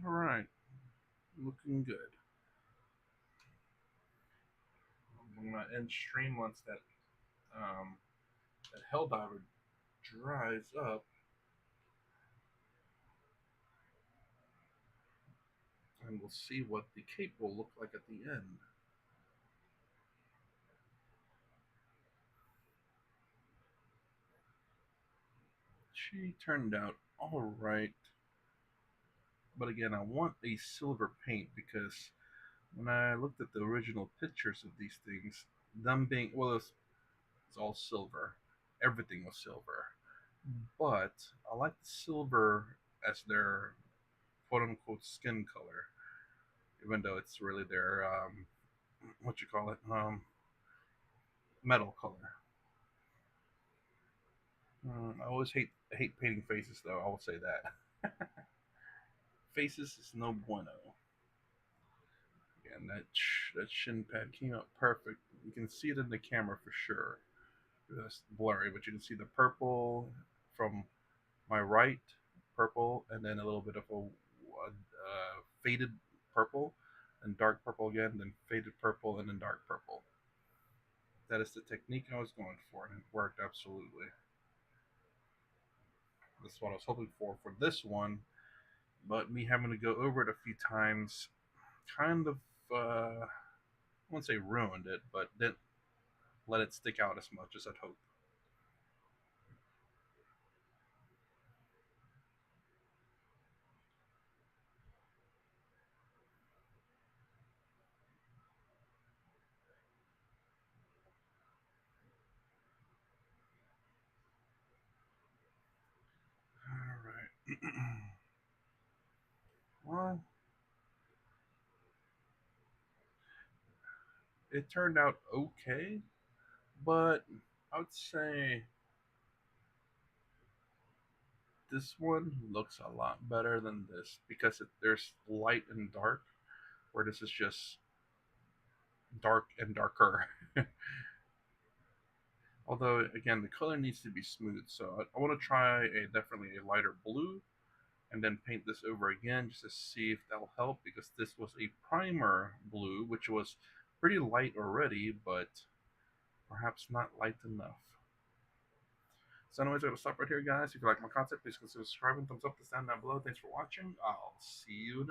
All right, looking good. I'm gonna end stream once that Helldiver dries up, and we'll see what the cape will look like at the end. She turned out all right, but again, I want a silver paint because when I looked at the original pictures of these things, them being well, it's all silver. Everything was silver, but I like silver as their quote unquote skin color, even though it's really their what you call it metal color. I always hate painting faces though. I will say that faces is no bueno. And that shin pad came out perfect. You can see it in the camera for sure. It's blurry, but you can see the purple from my right, purple, and then a little bit of a faded purple, and dark purple again, then faded purple, and then dark purple. That is the technique I was going for, and it worked absolutely. That's what I was hoping for this one, but me having to go over it a few times kind of, I wouldn't say ruined it, but didn't let it stick out as much as I'd hoped. All right. Well, it turned out okay, but I would say this one looks a lot better than this because there's light and dark, where this is just dark and darker. Although again, the color needs to be smooth, so I want to try a definitely a lighter blue and then paint this over again just to see if that'll help, because this was a primer blue, which was pretty light already, but perhaps not light enough. So anyways, I'm going to stop right here, guys. If you like my content, please consider subscribing, thumbs up, the stand down below. Thanks for watching. I'll see you in the